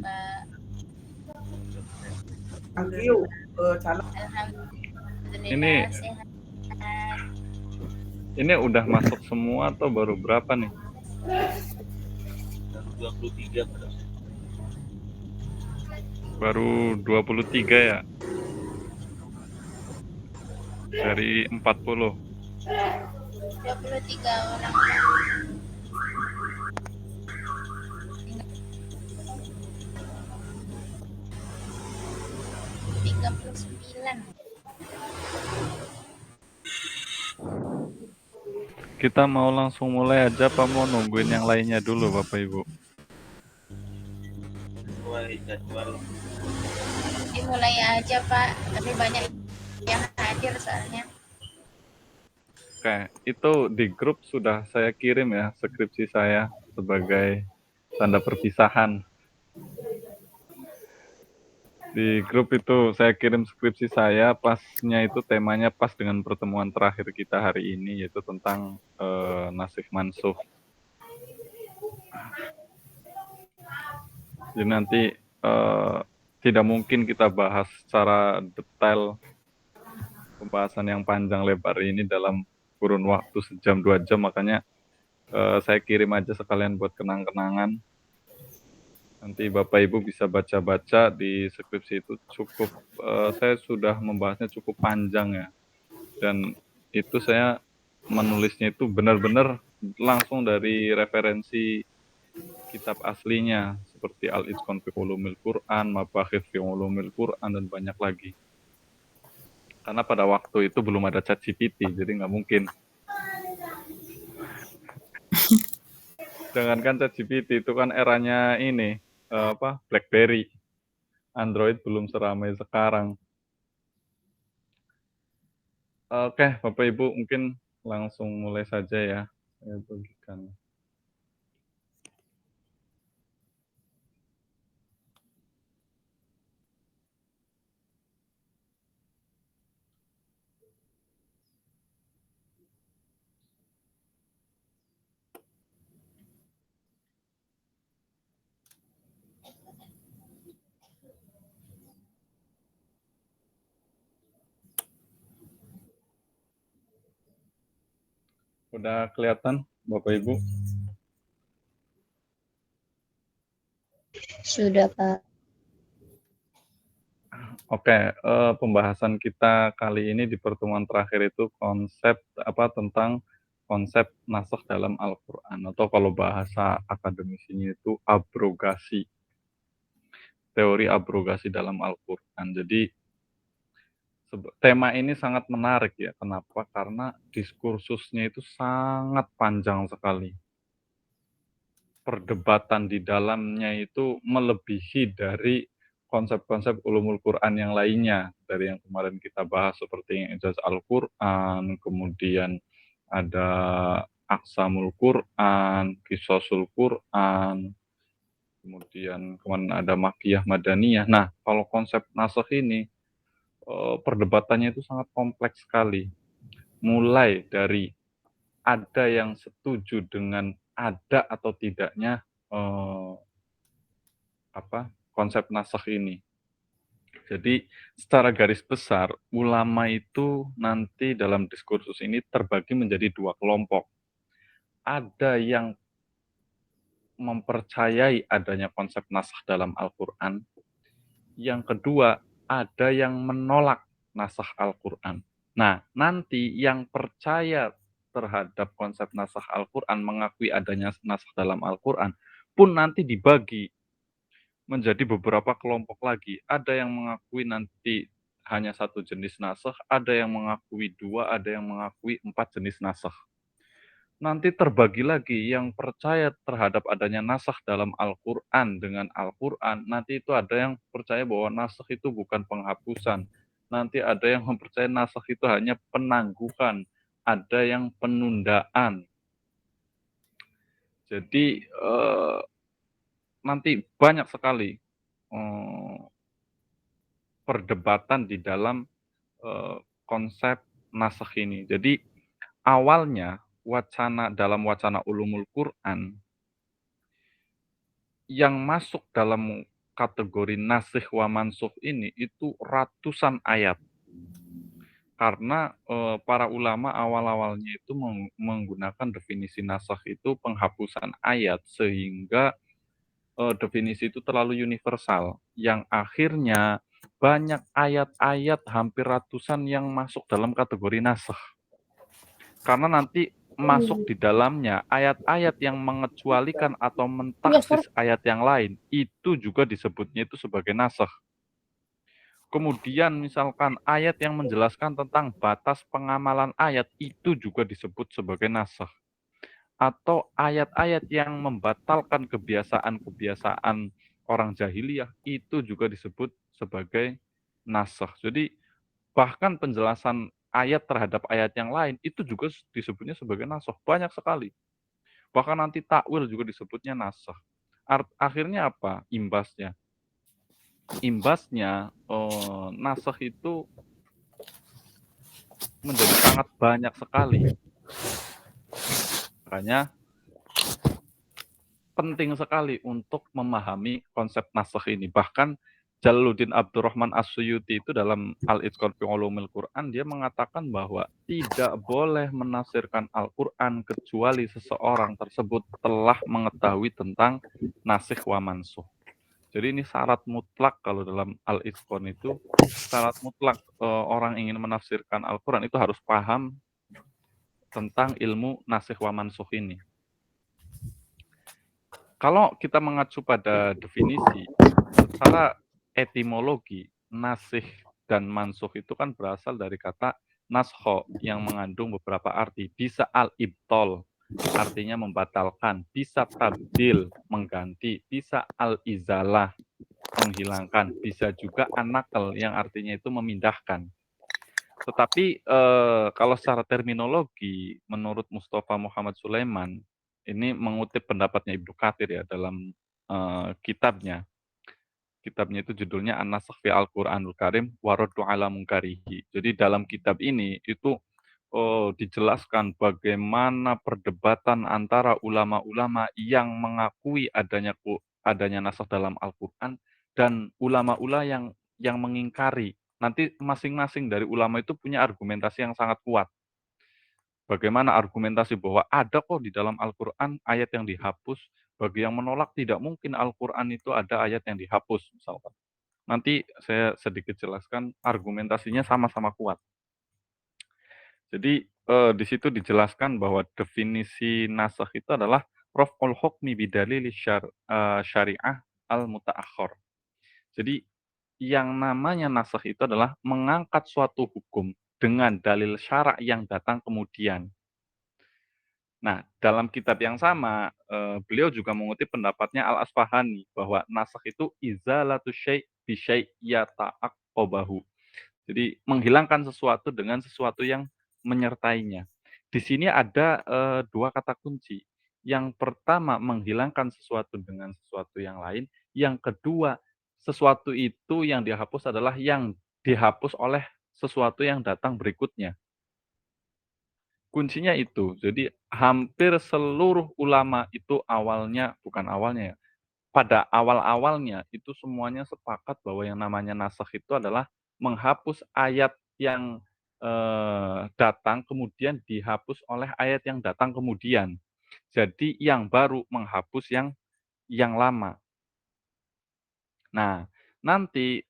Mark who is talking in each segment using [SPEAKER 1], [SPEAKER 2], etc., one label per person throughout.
[SPEAKER 1] Pak.
[SPEAKER 2] Thank you.
[SPEAKER 1] Alhamdulillah sehat.
[SPEAKER 3] Ini udah masuk semua atau baru berapa nih?
[SPEAKER 4] 23 pada
[SPEAKER 3] Baru 23 ya? Dari 40.
[SPEAKER 1] 23 orang. 39.
[SPEAKER 3] Kita mau langsung mulai aja apa mau nungguin yang lainnya dulu Bapak Ibu?
[SPEAKER 4] sesuai jadwal.
[SPEAKER 1] Dimulai aja Pak, tapi banyak yang hadir soalnya.
[SPEAKER 3] Oke, itu di grup sudah saya kirim ya skripsi saya sebagai tanda perpisahan. Di grup itu saya kirim skripsi saya, pasnya itu temanya pas dengan pertemuan terakhir kita hari ini, yaitu tentang nasikh mansukh. Jadi nanti tidak mungkin kita bahas secara detail pembahasan yang panjang lebar ini dalam kurun waktu sejam 2 jam, makanya saya kirim aja sekalian buat kenang-kenangan. Nanti Bapak Ibu bisa baca-baca di skripsi itu cukup, saya sudah membahasnya cukup panjang ya. Dan itu saya menulisnya itu benar-benar langsung dari referensi kitab aslinya, seperti Al-Itqan fi Ulumil Quran, Mabahith fi Ulumil Quran, dan banyak lagi. Karena pada waktu itu belum ada ChatGPT, jadi nggak mungkin. Jangankan ChatGPT, itu kan eranya ini, BlackBerry. Android belum seramai sekarang. Oke, Bapak Ibu mungkin langsung mulai saja ya. Saya bagikan. Udah kelihatan, Bapak Ibu?
[SPEAKER 1] Sudah Pak.
[SPEAKER 3] Oke, pembahasan kita kali ini di pertemuan terakhir itu tentang konsep naskh dalam Al-Quran, atau kalau bahasa akademisinya itu abrogasi, teori abrogasi dalam Al-Quran. Jadi tema ini sangat menarik ya. Kenapa? Karena diskursusnya itu sangat panjang sekali. Perdebatan di dalamnya itu melebihi dari konsep-konsep ulumul Quran yang lainnya. Dari yang kemarin kita bahas seperti yang Ijaz Al-Quran, kemudian ada Aqsamul Quran, Qisasul Quran, kemudian kemarin ada Makiyah Madaniyah. Nah, kalau konsep naskh ini, perdebatannya itu sangat kompleks sekali. Mulai dari ada yang setuju dengan ada atau tidaknya konsep naskh ini. Jadi secara garis besar, ulama itu nanti dalam diskursus ini terbagi menjadi 2 kelompok. Ada yang mempercayai adanya konsep naskh dalam Al-Quran. Yang kedua, ada yang menolak naskh Al-Quran. Nah, nanti yang percaya terhadap konsep naskh Al-Quran, mengakui adanya naskh dalam Al-Quran, pun nanti dibagi menjadi beberapa kelompok lagi. Ada yang mengakui nanti hanya 1 jenis naskh, ada yang mengakui 2, ada yang mengakui 4 jenis naskh. Nanti terbagi lagi yang percaya terhadap adanya naskh dalam Al-Quran dengan Al-Quran. Nanti itu ada yang percaya bahwa naskh itu bukan penghapusan. Nanti ada yang mempercayai naskh itu hanya penangguhan. Ada yang penundaan. Jadi nanti banyak sekali perdebatan di dalam konsep naskh ini. Jadi awalnya dalam wacana ulumul Quran yang masuk dalam kategori nasikh wa mansukh ini itu ratusan ayat. Karena para ulama awal-awalnya itu menggunakan definisi nasakh itu penghapusan ayat, sehingga definisi itu terlalu universal, yang akhirnya banyak ayat-ayat hampir ratusan yang masuk dalam kategori nasakh. Karena nanti masuk di dalamnya ayat-ayat yang mengecualikan atau mentaksis ayat yang lain, itu juga disebutnya itu sebagai nasakh. Kemudian misalkan ayat yang menjelaskan tentang batas pengamalan ayat, itu juga disebut sebagai nasakh. Atau ayat-ayat yang membatalkan kebiasaan-kebiasaan orang jahiliyah, itu juga disebut sebagai nasakh. Jadi bahkan penjelasan ayat terhadap ayat yang lain, itu juga disebutnya sebagai nasakh. Banyak sekali. Bahkan nanti takwil juga disebutnya nasakh. Akhirnya apa imbasnya? Imbasnya nasakh itu menjadi sangat banyak sekali. Makanya penting sekali untuk memahami konsep nasakh ini. Bahkan Jalaluddin Abdurrahman As-Suyuti itu dalam Al-Itqan fi Ulumil Quran, dia mengatakan bahwa tidak boleh menafsirkan Al-Quran kecuali seseorang tersebut telah mengetahui tentang nasikh wa mansukh. Jadi ini syarat mutlak kalau dalam Al-Itqan itu, syarat mutlak orang ingin menafsirkan Al-Quran itu harus paham tentang ilmu nasikh wa mansukh ini. Kalau kita mengacu pada definisi, secara etimologi, nasikh dan mansukh itu kan berasal dari kata naskho yang mengandung beberapa arti. Bisa al-ibtol, artinya membatalkan. Bisa tabdil, mengganti. Bisa al-izalah, menghilangkan. Bisa juga an-naql, yang artinya itu memindahkan. Tetapi kalau secara terminologi, menurut Mustafa Muhammad Sulaiman, ini mengutip pendapatnya Ibnu Katsir ya dalam kitabnya. Kitabnya itu judulnya An-Nasakh fi Al-Qur'anul Karim wa Raddu 'ala Munkarihi. Jadi dalam kitab ini itu dijelaskan bagaimana perdebatan antara ulama-ulama yang mengakui adanya nasakh dalam Al-Qur'an dan ulama-ulama yang mengingkari. Nanti masing-masing dari ulama itu punya argumentasi yang sangat kuat. Bagaimana argumentasi bahwa ada kok di dalam Al-Qur'an ayat yang dihapus, bagi yang menolak tidak mungkin Al-Qur'an itu ada ayat yang dihapus misalkan. Nanti saya sedikit jelaskan argumentasinya sama-sama kuat. Jadi di situ dijelaskan bahwa definisi nasakh itu adalah raf'ul hukmi bidalil syariah al-muta'akhkhar. Jadi yang namanya nasakh itu adalah mengangkat suatu hukum dengan dalil syara' yang datang kemudian. Nah, dalam kitab yang sama, beliau juga mengutip pendapatnya Al-Asfahani bahwa nasakh itu izalatu syai' bi syai' yata'aqqabahu. Jadi menghilangkan sesuatu dengan sesuatu yang menyertainya. Di sini ada 2 kata kunci. Yang pertama menghilangkan sesuatu dengan sesuatu yang lain, yang kedua sesuatu itu yang dihapus adalah yang dihapus oleh sesuatu yang datang berikutnya. Kuncinya itu. Jadi hampir seluruh ulama itu bukan awalnya ya, pada awal-awalnya itu semuanya sepakat bahwa yang namanya nasakh itu adalah menghapus ayat yang datang kemudian dihapus oleh ayat yang datang kemudian. Jadi yang baru menghapus yang lama. Nah, nanti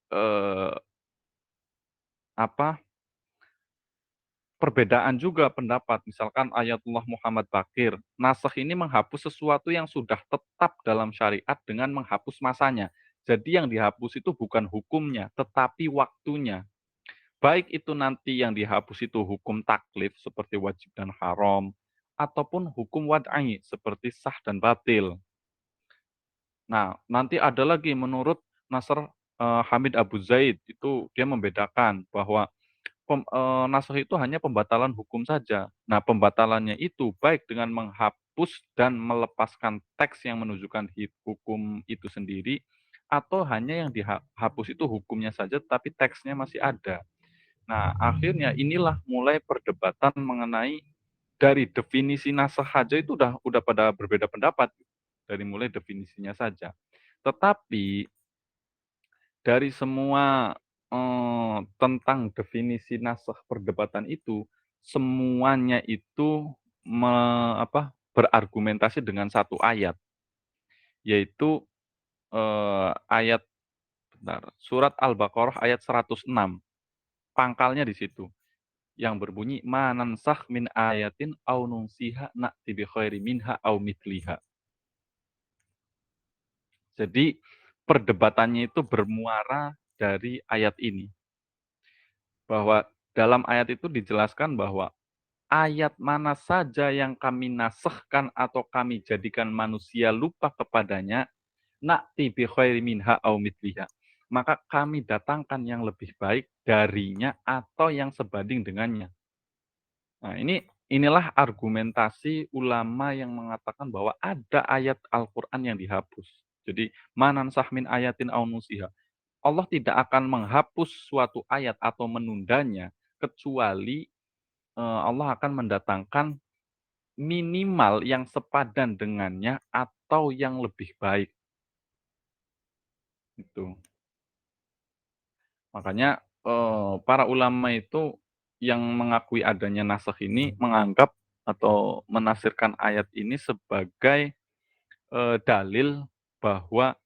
[SPEAKER 3] perbedaan juga pendapat, misalkan Ayatullah Muhammad Baqir, nasakh ini menghapus sesuatu yang sudah tetap dalam syariat dengan menghapus masanya. Jadi yang dihapus itu bukan hukumnya, tetapi waktunya. Baik itu nanti yang dihapus itu hukum taklif seperti wajib dan haram, ataupun hukum wad'i seperti sah dan batil. Nah, nanti ada lagi menurut Nasr Hamid Abu Zaid, itu dia membedakan bahwa nasakh itu hanya pembatalan hukum saja. Nah, pembatalannya itu baik dengan menghapus dan melepaskan teks yang menunjukkan hukum itu sendiri, atau hanya yang dihapus itu hukumnya saja, tapi teksnya masih ada. Nah, akhirnya inilah mulai perdebatan mengenai dari definisi nasakh saja itu udah pada berbeda pendapat dari mulai definisinya saja. Tetapi dari semua tentang definisi nasakh perdebatan itu, semuanya itu berargumentasi dengan satu ayat, yaitu ayat surat Al-Baqarah ayat 106, pangkalnya di situ, yang berbunyi, "Ma nansakh min ayatin aw nunsiha na'ti bi khairi minha aw mithliha." Jadi perdebatannya itu bermuara dari ayat ini. Bahwa dalam ayat itu dijelaskan bahwa ayat mana saja yang kami nasakhkan atau kami jadikan manusia lupa kepadanya, na'ti bi khairi minha aw mithliha. Maka kami datangkan yang lebih baik darinya atau yang sebanding dengannya. Nah, inilah argumentasi ulama yang mengatakan bahwa ada ayat Al-Qur'an yang dihapus. Jadi, manansah min ayatin aw nusiha. Allah tidak akan menghapus suatu ayat atau menundanya kecuali Allah akan mendatangkan minimal yang sepadan dengannya atau yang lebih baik. Itu. Makanya para ulama itu yang mengakui adanya nasakh ini menganggap atau menafsirkan ayat ini sebagai dalil bahwa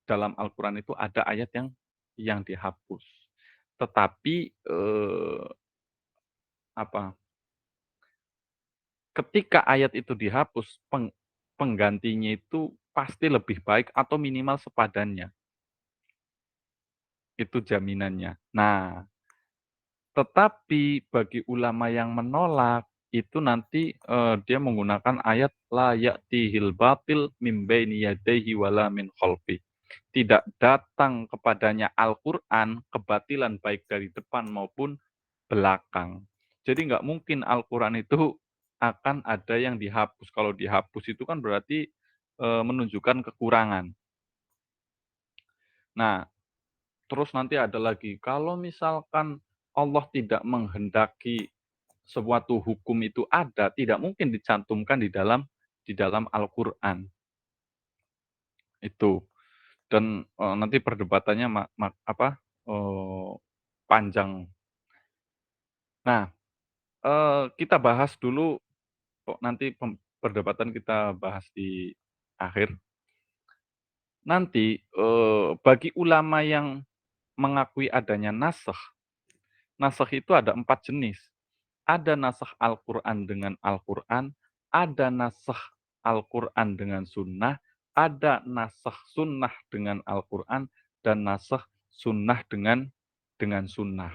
[SPEAKER 3] dalam Al-Qur'an itu ada ayat yang dihapus. Tetapi apa, ketika ayat itu dihapus, penggantinya itu pasti lebih baik atau minimal sepadannya. Itu jaminannya. Nah, tetapi bagi ulama yang menolak, itu nanti, dia menggunakan ayat, "La ya'tihil batil mim baini yadayhi wala min khalfi." Tidak datang kepadanya Al-Qur'an, kebatilan baik dari depan maupun belakang. Jadi nggak mungkin Al-Qur'an itu akan ada yang dihapus. Kalau dihapus itu kan berarti, menunjukkan kekurangan. Nah, terus nanti ada lagi, kalau misalkan Allah tidak menghendaki suatu hukum itu ada, tidak mungkin dicantumkan di dalam Al-Qur'an, itu. Dan, nanti perdebatannya eee, panjang. Nah, kita bahas dulu kok nanti perdebatan kita bahas di akhir. Nanti, bagi ulama yang mengakui adanya nasakh itu ada 4 jenis. Ada nasakh Al-Qur'an dengan Al-Qur'an, ada nasakh Al-Qur'an dengan sunnah, ada nasakh sunnah dengan Al-Qur'an, dan nasakh sunnah dengan sunnah.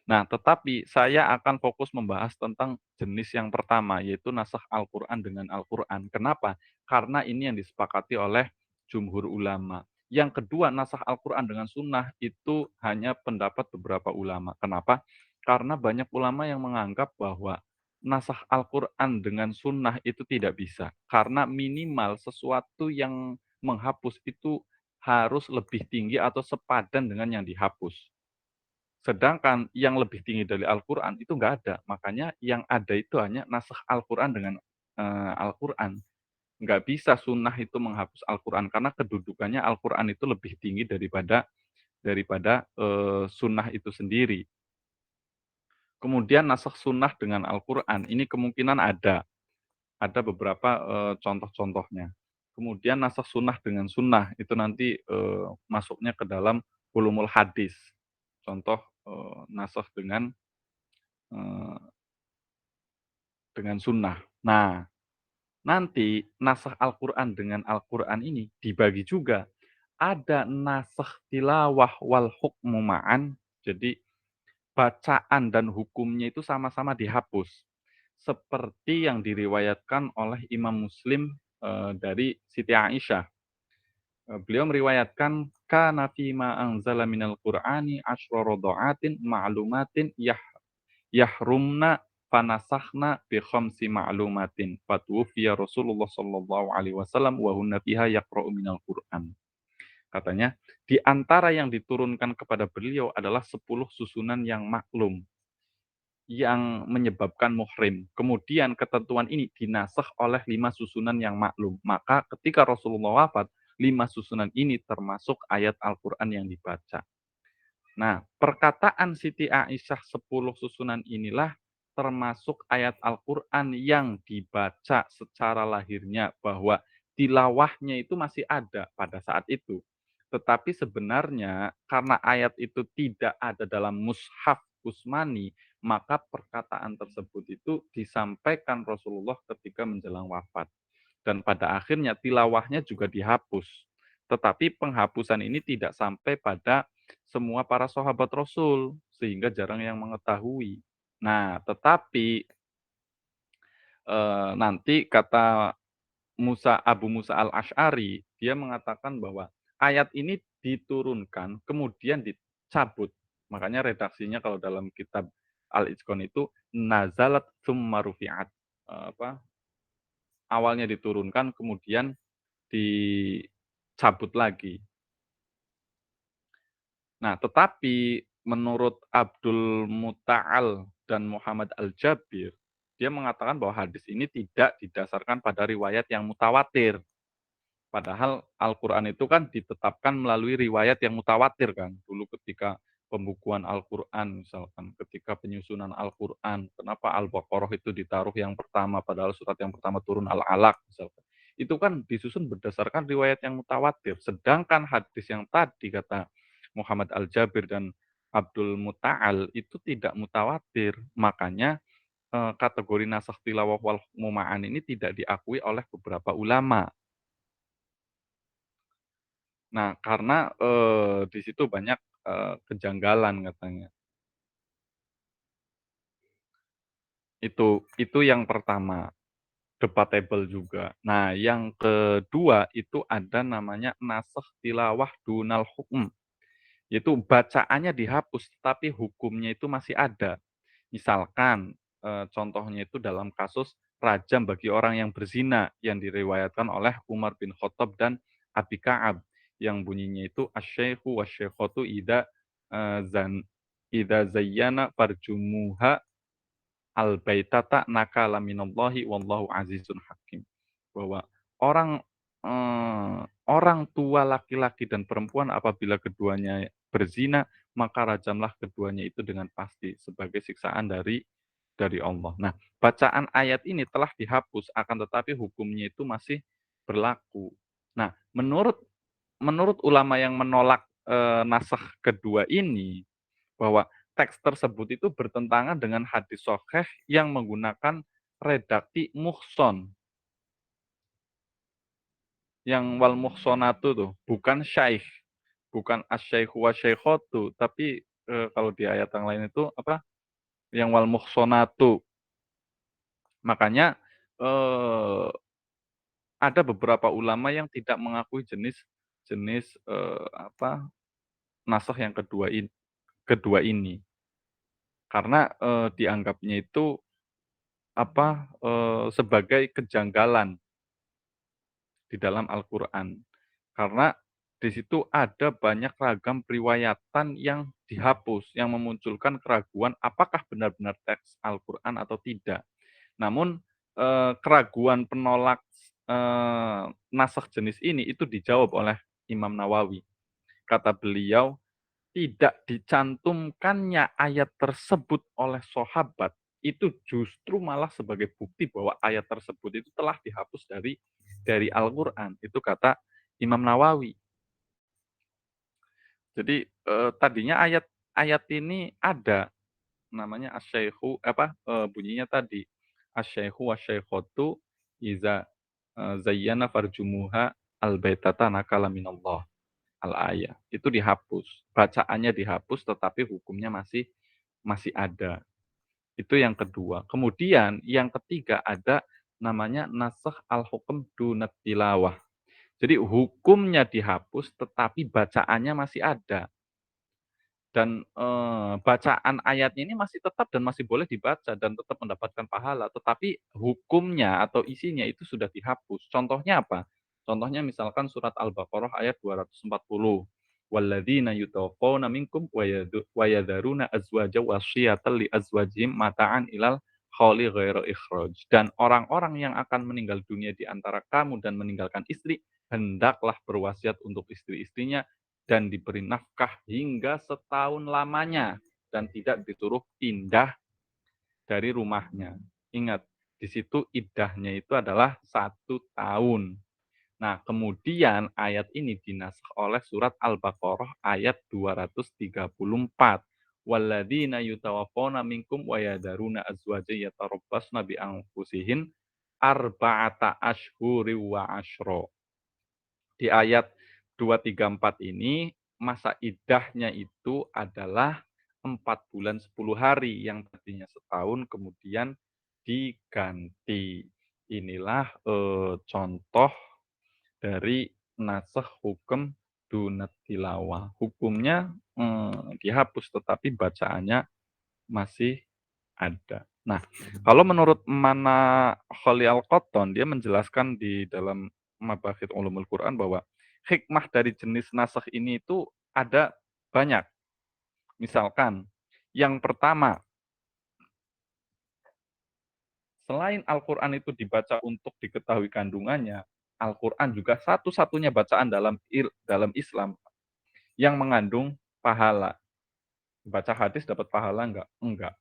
[SPEAKER 3] Nah, tetapi saya akan fokus membahas tentang jenis yang pertama, yaitu nasakh Al-Qur'an dengan Al-Qur'an. Kenapa? Karena ini yang disepakati oleh jumhur ulama. Yang kedua, nasakh Al-Qur'an dengan sunnah itu hanya pendapat beberapa ulama. Kenapa? Karena banyak ulama yang menganggap bahwa nasakh Al-Qur'an dengan sunnah itu tidak bisa. Karena minimal sesuatu yang menghapus itu harus lebih tinggi atau sepadan dengan yang dihapus. Sedangkan yang lebih tinggi dari Al-Qur'an itu nggak ada. Makanya yang ada itu hanya nasakh Al-Qur'an dengan, Al-Qur'an. Nggak bisa sunnah itu menghapus Al-Qur'an, karena kedudukannya Al-Qur'an itu lebih tinggi daripada sunnah itu sendiri. Kemudian nasakh sunnah dengan Al-Qur'an, ini kemungkinan ada. Ada beberapa, contoh-contohnya. Kemudian nasakh sunnah dengan sunnah, itu nanti, masuknya ke dalam ulumul hadis. Contoh, nasakh eee, dengan sunnah. Nah, nanti nasakh Al-Qur'an dengan Al-Qur'an ini dibagi juga. Ada nasakh tilawah wal hukmu ma'an, jadi bacaan dan hukumnya itu sama-sama dihapus. Seperti yang diriwayatkan oleh Imam Muslim, dari Siti Aisyah. Beliau meriwayatkan, "Kana fima anzala minal Qur'ani asyra radha'atin ma'lumatin yahrumna fanasakhna bi khamsi ma'lumatin fatuwfiya Rasulullah sallallahu alaihi wasallam wa hunna fiha yaqra'u minal Qur'an." Katanya, di antara yang diturunkan kepada beliau adalah 10 susunan yang maklum, yang menyebabkan muhrim. Kemudian ketentuan ini dinasakh oleh 5 susunan yang maklum. Maka ketika Rasulullah wafat, 5 susunan ini termasuk ayat Al-Quran yang dibaca. Nah, perkataan Siti Aisyah 10 susunan inilah termasuk ayat Al-Quran yang dibaca secara lahirnya, bahwa tilawahnya itu masih ada pada saat itu. Tetapi sebenarnya karena ayat itu tidak ada dalam mushaf Utsmani, maka perkataan tersebut itu disampaikan Rasulullah ketika menjelang wafat. Dan pada akhirnya tilawahnya juga dihapus. Tetapi penghapusan ini tidak sampai pada semua para sahabat Rasul, sehingga jarang yang mengetahui. Nah, tetapi nanti kata Abu Musa al-Asy'ari, dia mengatakan bahwa ayat ini diturunkan, kemudian dicabut. Makanya redaksinya kalau dalam kitab Al-Itqan itu, nazalat tsumma rufi'at. Awalnya diturunkan, kemudian dicabut lagi. Nah, tetapi menurut Abdul Muta'al dan Muhammad Al-Jabir, dia mengatakan bahwa hadis ini tidak didasarkan pada riwayat yang mutawatir. Padahal Al-Quran itu kan ditetapkan melalui riwayat yang mutawatir kan. Dulu ketika pembukuan Al-Quran misalkan, ketika penyusunan Al-Quran, kenapa Al-Baqarah itu ditaruh yang pertama, padahal surat yang pertama turun Al-Alaq misalkan. Itu kan disusun berdasarkan riwayat yang mutawatir. Sedangkan hadis yang tadi kata Muhammad Al-Jabir dan Abdul Muta'al itu tidak mutawatir. Makanya kategori nasakh tilawah wal hukmu ma'an ini tidak diakui oleh beberapa ulama. Nah, karena di situ banyak kejanggalan katanya. Itu yang pertama, debatable juga. Nah, yang kedua itu ada namanya nasakh tilawah dunal hukm. Yaitu bacaannya dihapus, tapi hukumnya itu masih ada. Misalkan, contohnya itu dalam kasus rajam bagi orang yang berzina, yang diriwayatkan oleh Umar bin Khattab dan Abi Ka'ab, yang bunyinya itu asy-syaikhu wasy-syaikhatu idza zayyana farjumuha al-baitata nakala minallahi wallahu azizun hakim. Bahwa orang orang tua laki-laki dan perempuan apabila keduanya berzina, maka rajamlah keduanya itu dengan pasti sebagai siksaan dari Allah. Nah, bacaan ayat ini telah dihapus, akan tetapi hukumnya itu masih berlaku. Nah, menurut ulama yang menolak nasakh kedua ini, bahwa teks tersebut itu bertentangan dengan hadis sahih yang menggunakan redaksi muhson. Yang wal muhsonatu tuh, bukan syaikh, bukan asyaikhu wa syaikhatu, tapi kalau di ayat yang lain itu apa? Yang wal muhsonatu. Makanya ada beberapa ulama yang tidak mengakui jenis nasakh yang kedua ini. Karena dianggapnya itu sebagai kejanggalan di dalam Al-Quran. Karena di situ ada banyak ragam periwayatan yang dihapus, yang memunculkan keraguan apakah benar-benar teks Al-Quran atau tidak. Namun keraguan penolak nasakh jenis ini itu dijawab oleh Imam Nawawi. Kata beliau, tidak dicantumkannya ayat tersebut oleh sahabat itu justru malah sebagai bukti bahwa ayat tersebut itu telah dihapus dari Al-Quran. Itu kata Imam Nawawi. Jadi tadinya ayat ini ada namanya asyaikhu bunyinya tadi asyaikhu wasyaikhatu iza zayyana farjumuha al-baitata nakala minallah al-ayah. Itu dihapus. Bacaannya dihapus tetapi hukumnya masih ada. Itu yang kedua. Kemudian yang ketiga ada namanya nasakh al-hukm dunat tilawah. Jadi hukumnya dihapus tetapi bacaannya masih ada. Dan bacaan ayatnya ini masih tetap dan masih boleh dibaca dan tetap mendapatkan pahala. Tetapi hukumnya atau isinya itu sudah dihapus. Contohnya apa? Contohnya misalkan surat Al-Baqarah ayat 240. Walladzina yutawaffawna minkum wa yadharuna azwaja wasiyatan li azwajihim mata'an ilal khawli ghairu ikhraj. Dan orang-orang yang akan meninggal dunia di antara kamu dan meninggalkan istri, hendaklah berwasiat untuk istri-istrinya dan diberi nafkah hingga setahun lamanya dan tidak disuruh pindah dari rumahnya. Ingat, di situ iddahnya itu adalah 1 tahun. Nah, kemudian ayat ini dinasakh oleh surat Al-Baqarah ayat 234. Walladzina yutawaffawna minkum wa yadaruna azwaja yatarabbasna bi anfusihin arba'ata ashhuri wa asyra. Di ayat 234 ini masa iddahnya itu adalah 4 bulan 10 hari yang tadinya setahun kemudian diganti. Inilah contoh dari nasakh hukum dunat tilawah. Hukumnya dihapus tetapi bacaannya masih ada. Nah, kalau menurut Mana Kholi Al-Qattan, dia menjelaskan di dalam Mabahith Ulumul Quran bahwa hikmah dari jenis nasakh ini itu ada banyak. Misalkan, yang pertama, selain Al-Quran itu dibaca untuk diketahui kandungannya, Al-Quran juga satu-satunya bacaan dalam Islam yang mengandung pahala. Baca hadis dapat pahala enggak? Enggak.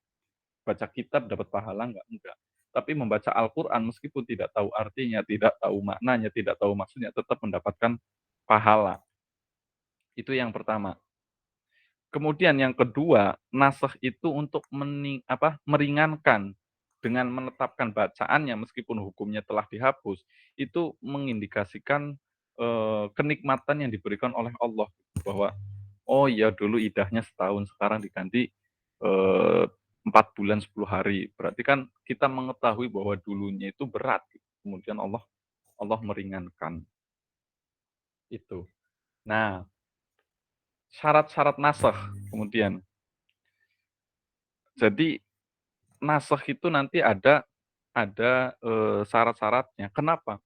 [SPEAKER 3] Baca kitab dapat pahala enggak? Enggak. Tapi membaca Al-Quran meskipun tidak tahu artinya, tidak tahu maknanya, tidak tahu maksudnya, tetap mendapatkan pahala. Itu yang pertama. Kemudian yang kedua, nasakh itu untuk meringankan dengan menetapkan bacaannya meskipun hukumnya telah dihapus, itu mengindikasikan kenikmatan yang diberikan oleh Allah bahwa oh ya dulu idahnya setahun sekarang diganti 4 bulan 10 hari. Berarti kan kita mengetahui bahwa dulunya itu berat. Kemudian Allah meringankan. Itu. Nah, syarat-syarat nasakh kemudian. Jadi nasakh itu nanti ada syarat-syaratnya. Kenapa?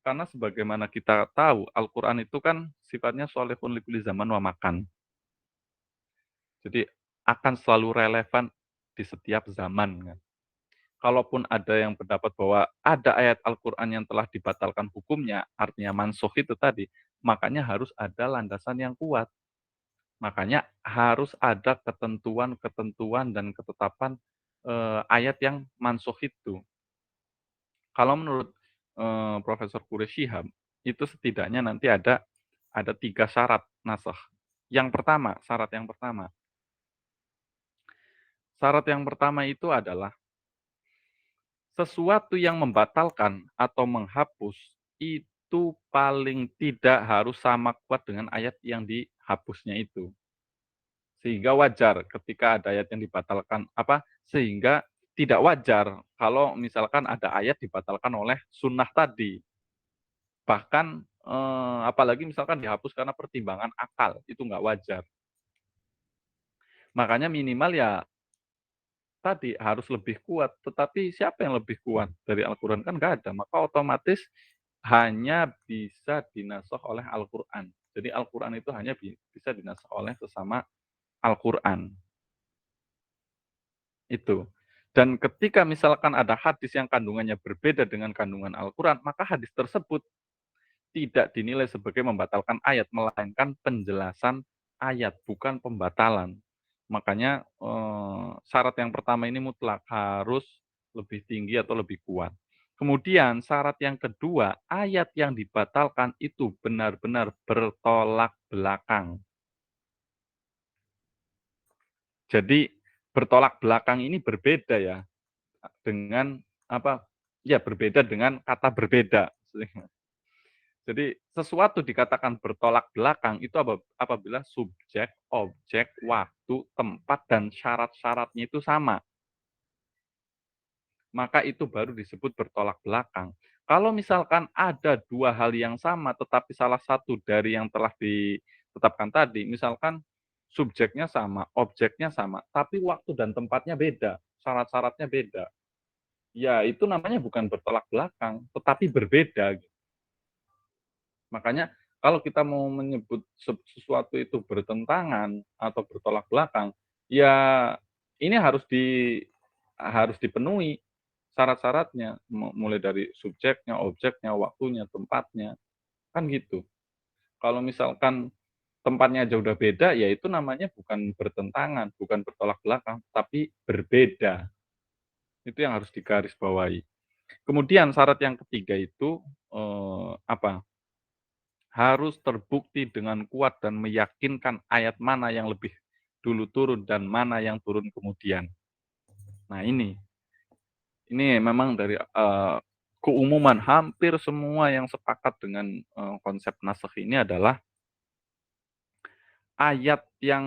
[SPEAKER 3] Karena sebagaimana kita tahu Al-Qur'an itu kan sifatnya sholihun likulli zaman wa makan. Jadi akan selalu relevan di setiap zaman kan. Kalaupun ada yang berdapat bahwa ada ayat Al-Qur'an yang telah dibatalkan hukumnya, artinya mansukh itu tadi, makanya harus ada landasan yang kuat. Makanya harus ada ketentuan-ketentuan dan ketetapan ayat yang mansukh itu. Kalau menurut Profesor Quraish Shihab, itu setidaknya nanti ada 3 syarat nasakh. Syarat yang pertama itu adalah sesuatu yang membatalkan atau menghapus itu paling tidak harus sama kuat dengan ayat yang dihapusnya itu. Sehingga wajar ketika ada ayat yang dibatalkan, sehingga tidak wajar kalau misalkan ada ayat dibatalkan oleh sunnah tadi. Bahkan apalagi misalkan dihapus karena pertimbangan akal, itu nggak wajar. Makanya minimal ya tadi harus lebih kuat. Tetapi siapa yang lebih kuat dari Al-Quran? Kan nggak ada. Maka otomatis hanya bisa dinasakh oleh Al-Quran. Jadi Al-Quran itu hanya bisa dinasakh oleh sesama Al-Quran. Itu. Dan ketika misalkan ada hadis yang kandungannya berbeda dengan kandungan Al-Quran, maka hadis tersebut tidak dinilai sebagai membatalkan ayat, melainkan penjelasan ayat, bukan pembatalan. Makanya syarat yang pertama ini mutlak harus lebih tinggi atau lebih kuat. Kemudian syarat yang kedua, ayat yang dibatalkan itu benar-benar bertolak belakang. Jadi bertolak belakang ini berbeda ya dengan berbeda dengan kata berbeda. Jadi sesuatu dikatakan bertolak belakang itu apabila subjek, objek, waktu, tempat, dan syarat-syaratnya itu sama. Maka itu baru disebut bertolak belakang. Kalau misalkan ada 2 hal yang sama, tetapi salah satu dari yang telah ditetapkan tadi, misalkan subjeknya sama, objeknya sama, tapi waktu dan tempatnya beda, syarat-syaratnya beda. Ya itu namanya bukan bertolak belakang, tetapi berbeda. Makanya kalau kita mau menyebut sesuatu itu bertentangan atau bertolak belakang, ya ini harus dipenuhi syarat-syaratnya, mulai dari subjeknya, objeknya, waktunya, tempatnya. Kan gitu. Kalau misalkan tempatnya aja udah beda, ya itu namanya bukan bertentangan, bukan bertolak belakang, tapi berbeda. Itu yang harus digarisbawahi. Kemudian syarat yang ketiga itu apa? Harus terbukti dengan kuat dan meyakinkan ayat mana yang lebih dulu turun dan mana yang turun kemudian. Nah ini memang dari keumuman hampir semua yang sepakat dengan konsep nasakh ini adalah ayat yang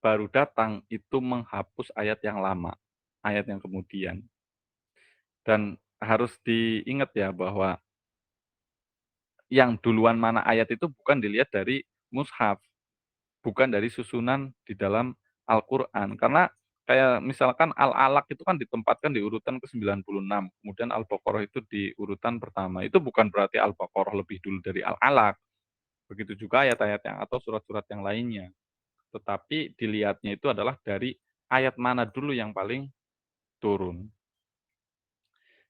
[SPEAKER 3] baru datang itu menghapus ayat yang lama, ayat yang kemudian. Dan harus diingat ya bahwa yang duluan mana ayat itu bukan dilihat dari mushaf, bukan dari susunan di dalam Al-Qur'an. Karena kayak misalkan Al-Alaq itu kan ditempatkan di urutan ke-96, kemudian Al-Baqarah itu di urutan pertama. Itu bukan berarti Al-Baqarah lebih dulu dari Al-Alaq. Begitu juga ayat-ayat yang atau surat-surat yang lainnya. Tetapi dilihatnya itu adalah dari ayat mana dulu yang paling turun.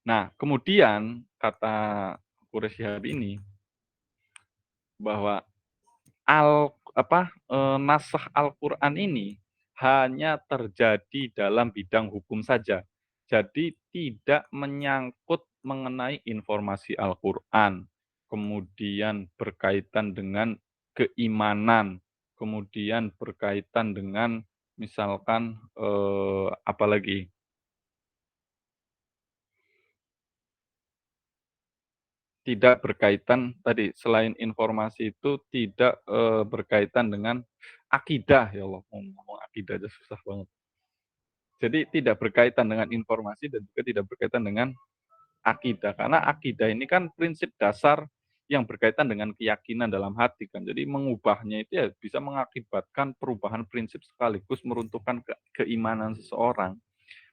[SPEAKER 3] Nah, kemudian kata Quraisy Shihab ini bahwa nasakh Al-Qur'an ini hanya terjadi dalam bidang hukum saja. Jadi tidak menyangkut mengenai informasi Al-Qur'an, kemudian berkaitan dengan keimanan, kemudian berkaitan dengan misalkan apalagi tidak berkaitan tadi selain informasi itu tidak berkaitan dengan akidah, ya Allah, mau ngomong akidah aja susah banget. Jadi tidak berkaitan dengan informasi dan juga tidak berkaitan dengan akidah. Karena akidah ini kan prinsip dasar yang berkaitan dengan keyakinan dalam hati kan. Jadi mengubahnya itu ya bisa mengakibatkan perubahan prinsip sekaligus meruntuhkan keimanan seseorang.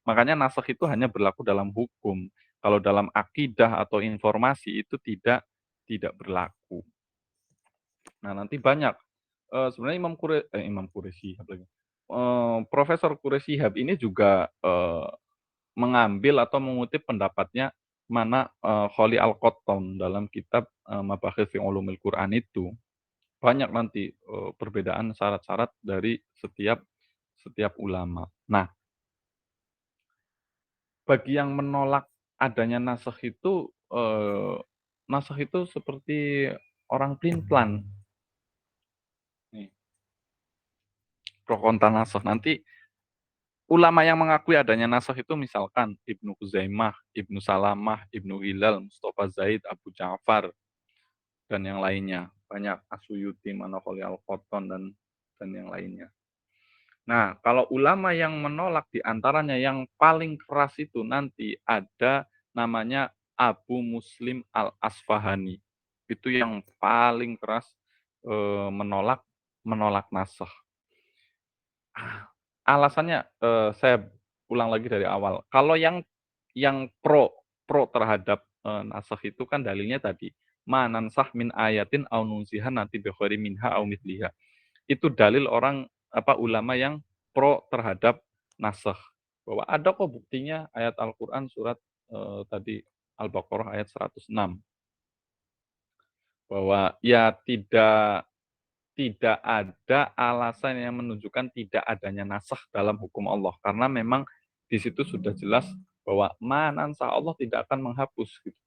[SPEAKER 3] Makanya nasakh itu hanya berlaku dalam hukum. Kalau dalam akidah atau informasi itu tidak berlaku. Nah, nanti banyak sebenarnya Imam Quraisy Profesor Quraisy Shihab ini juga mengambil atau mengutip pendapatnya mana Kholi Al-Qattan dalam kitab Mabahith fi Ulumil Quran itu. Banyak nanti perbedaan syarat-syarat dari setiap ulama. Nah, bagi yang menolak adanya nasakh itu seperti orang pelin-pelan. Nih, pro kontra nasakh. Nanti ulama yang mengakui adanya nasakh itu misalkan Ibnu Huzaimah, Ibnu Salamah, Ibnu Hilal, Mustafa Zaid, Abu Ja'far, dan yang lainnya. Banyak Asyuyuti, Manakholi Al-Qattan, dan yang lainnya. Nah, kalau ulama yang menolak di antaranya yang paling keras itu nanti ada namanya Abu Muslim Al-Asfahani. Itu yang paling keras menolak nasakh. Alasannya saya ulang lagi dari awal. Kalau yang pro terhadap nasakh itu kan dalilnya tadi manansah min ayatin au nunsiha nanti bi khairi minha au mithliha. Itu dalil orang ulama yang pro terhadap nasakh. Bahwa ada kok buktinya ayat Al-Qur'an surat tadi Al-Baqarah ayat 106. Bahwa ya tidak ada alasan yang menunjukkan tidak adanya nasakh dalam hukum Allah. Karena memang di situ sudah jelas bahwa manansah Allah tidak akan menghapus. Gitu.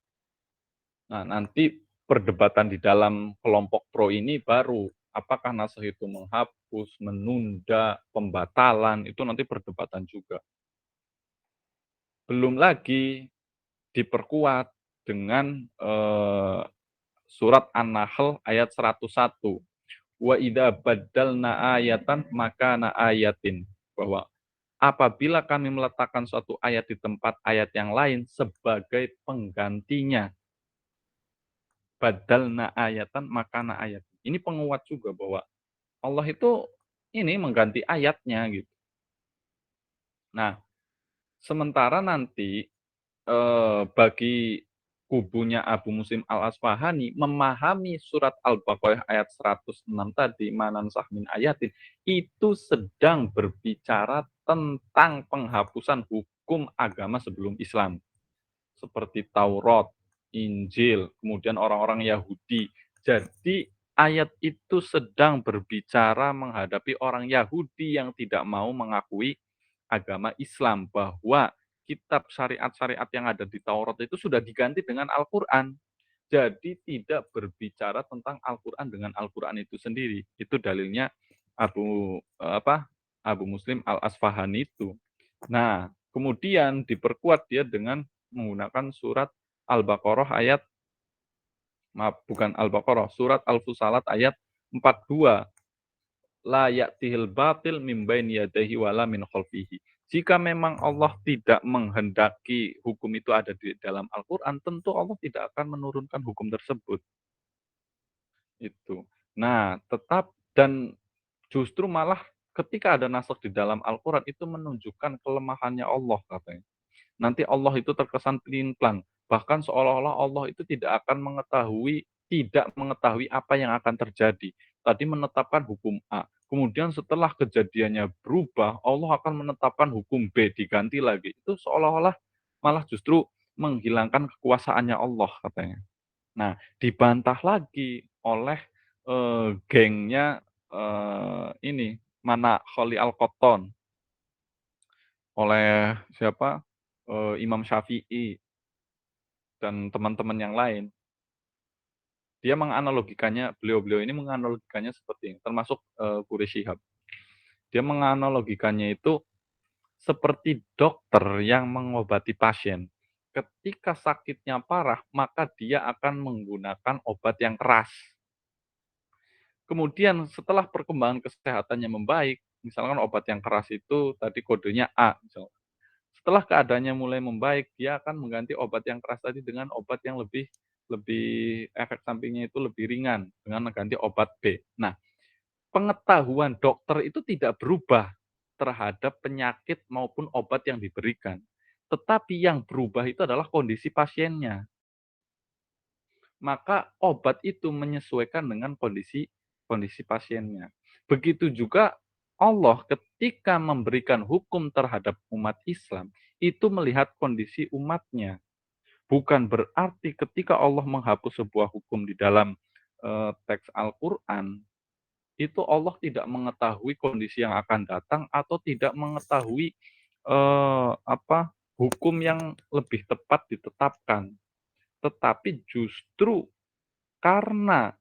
[SPEAKER 3] Nah, nanti perdebatan di dalam kelompok pro ini baru apakah nasakh itu menghapus, menunda, pembatalan, itu nanti perdebatan juga. Belum lagi diperkuat dengan surat An-Nahl ayat 101. Wa idza baddalna ayatan maka na ayatin. Bahwa apabila kami meletakkan suatu ayat di tempat ayat yang lain sebagai penggantinya, badalna ayatan makana ayat. Ini penguat juga bahwa Allah itu ini mengganti ayatnya gitu. Nah, sementara nanti bagi kubunya Abu Muslim Al-Asfahani memahami surat Al-Baqarah ayat 106 tadi manansah min ayatin itu sedang berbicara tentang penghapusan hukum agama sebelum Islam seperti Taurat, Injil, kemudian orang-orang Yahudi Jadi ayat itu sedang berbicara menghadapi orang Yahudi yang tidak mau mengakui agama Islam, bahwa kitab syariat-syariat yang ada di Taurat itu sudah diganti dengan Al-Quran. Jadi tidak berbicara tentang Al-Quran dengan Al-Quran itu sendiri. Itu dalilnya Abu Muslim Al-Asfahani itu. Nah, kemudian diperkuat dia dengan menggunakan surat Al-Baqarah ayat, maaf, bukan Al-Baqarah, surat Al-Fusalat ayat 42. La ya'tihil batil min baini yadayhi wala min khalfihi. Jika memang Allah tidak menghendaki hukum itu ada di dalam Al-Quran, tentu Allah tidak akan menurunkan hukum tersebut. Itu. Nah, dan justru malah ketika ada nasakh di dalam Al-Quran itu menunjukkan kelemahannya Allah katanya. Nanti Allah itu terkesan pelin-pelan. Bahkan seolah-olah Allah itu tidak mengetahui apa yang akan terjadi. Tadi menetapkan hukum A. Kemudian setelah kejadiannya berubah, Allah akan menetapkan hukum B diganti lagi. Itu seolah-olah malah justru menghilangkan kekuasaannya Allah katanya. Nah, dibantah lagi oleh gengnya ini Mana Kholi Al-Qotton, oleh siapa? Imam Syafi'i dan teman-teman yang lain. Dia menganalogikannya, beliau-beliau ini menganalogikannya seperti ini, termasuk Quraish Shihab. Dia menganalogikannya itu seperti dokter yang mengobati pasien. Ketika sakitnya parah, maka dia akan menggunakan obat yang keras. Kemudian setelah perkembangan kesehatannya membaik, misalkan obat yang keras itu tadi kodenya A, misalkan. Setelah keadaannya mulai membaik, dia akan mengganti obat yang keras tadi dengan obat yang lebih lebih efek sampingnya itu lebih ringan dengan mengganti obat B. Nah, pengetahuan dokter itu tidak berubah terhadap penyakit maupun obat yang diberikan. Tetapi yang berubah itu adalah kondisi pasiennya. Maka obat itu menyesuaikan dengan kondisi pasiennya. Begitu juga Allah ketika memberikan hukum terhadap umat Islam, itu melihat kondisi umatnya. Bukan berarti ketika Allah menghapus sebuah hukum di dalam teks Al-Quran, itu Allah tidak mengetahui kondisi yang akan datang atau tidak mengetahui hukum yang lebih tepat ditetapkan. Tetapi justru karena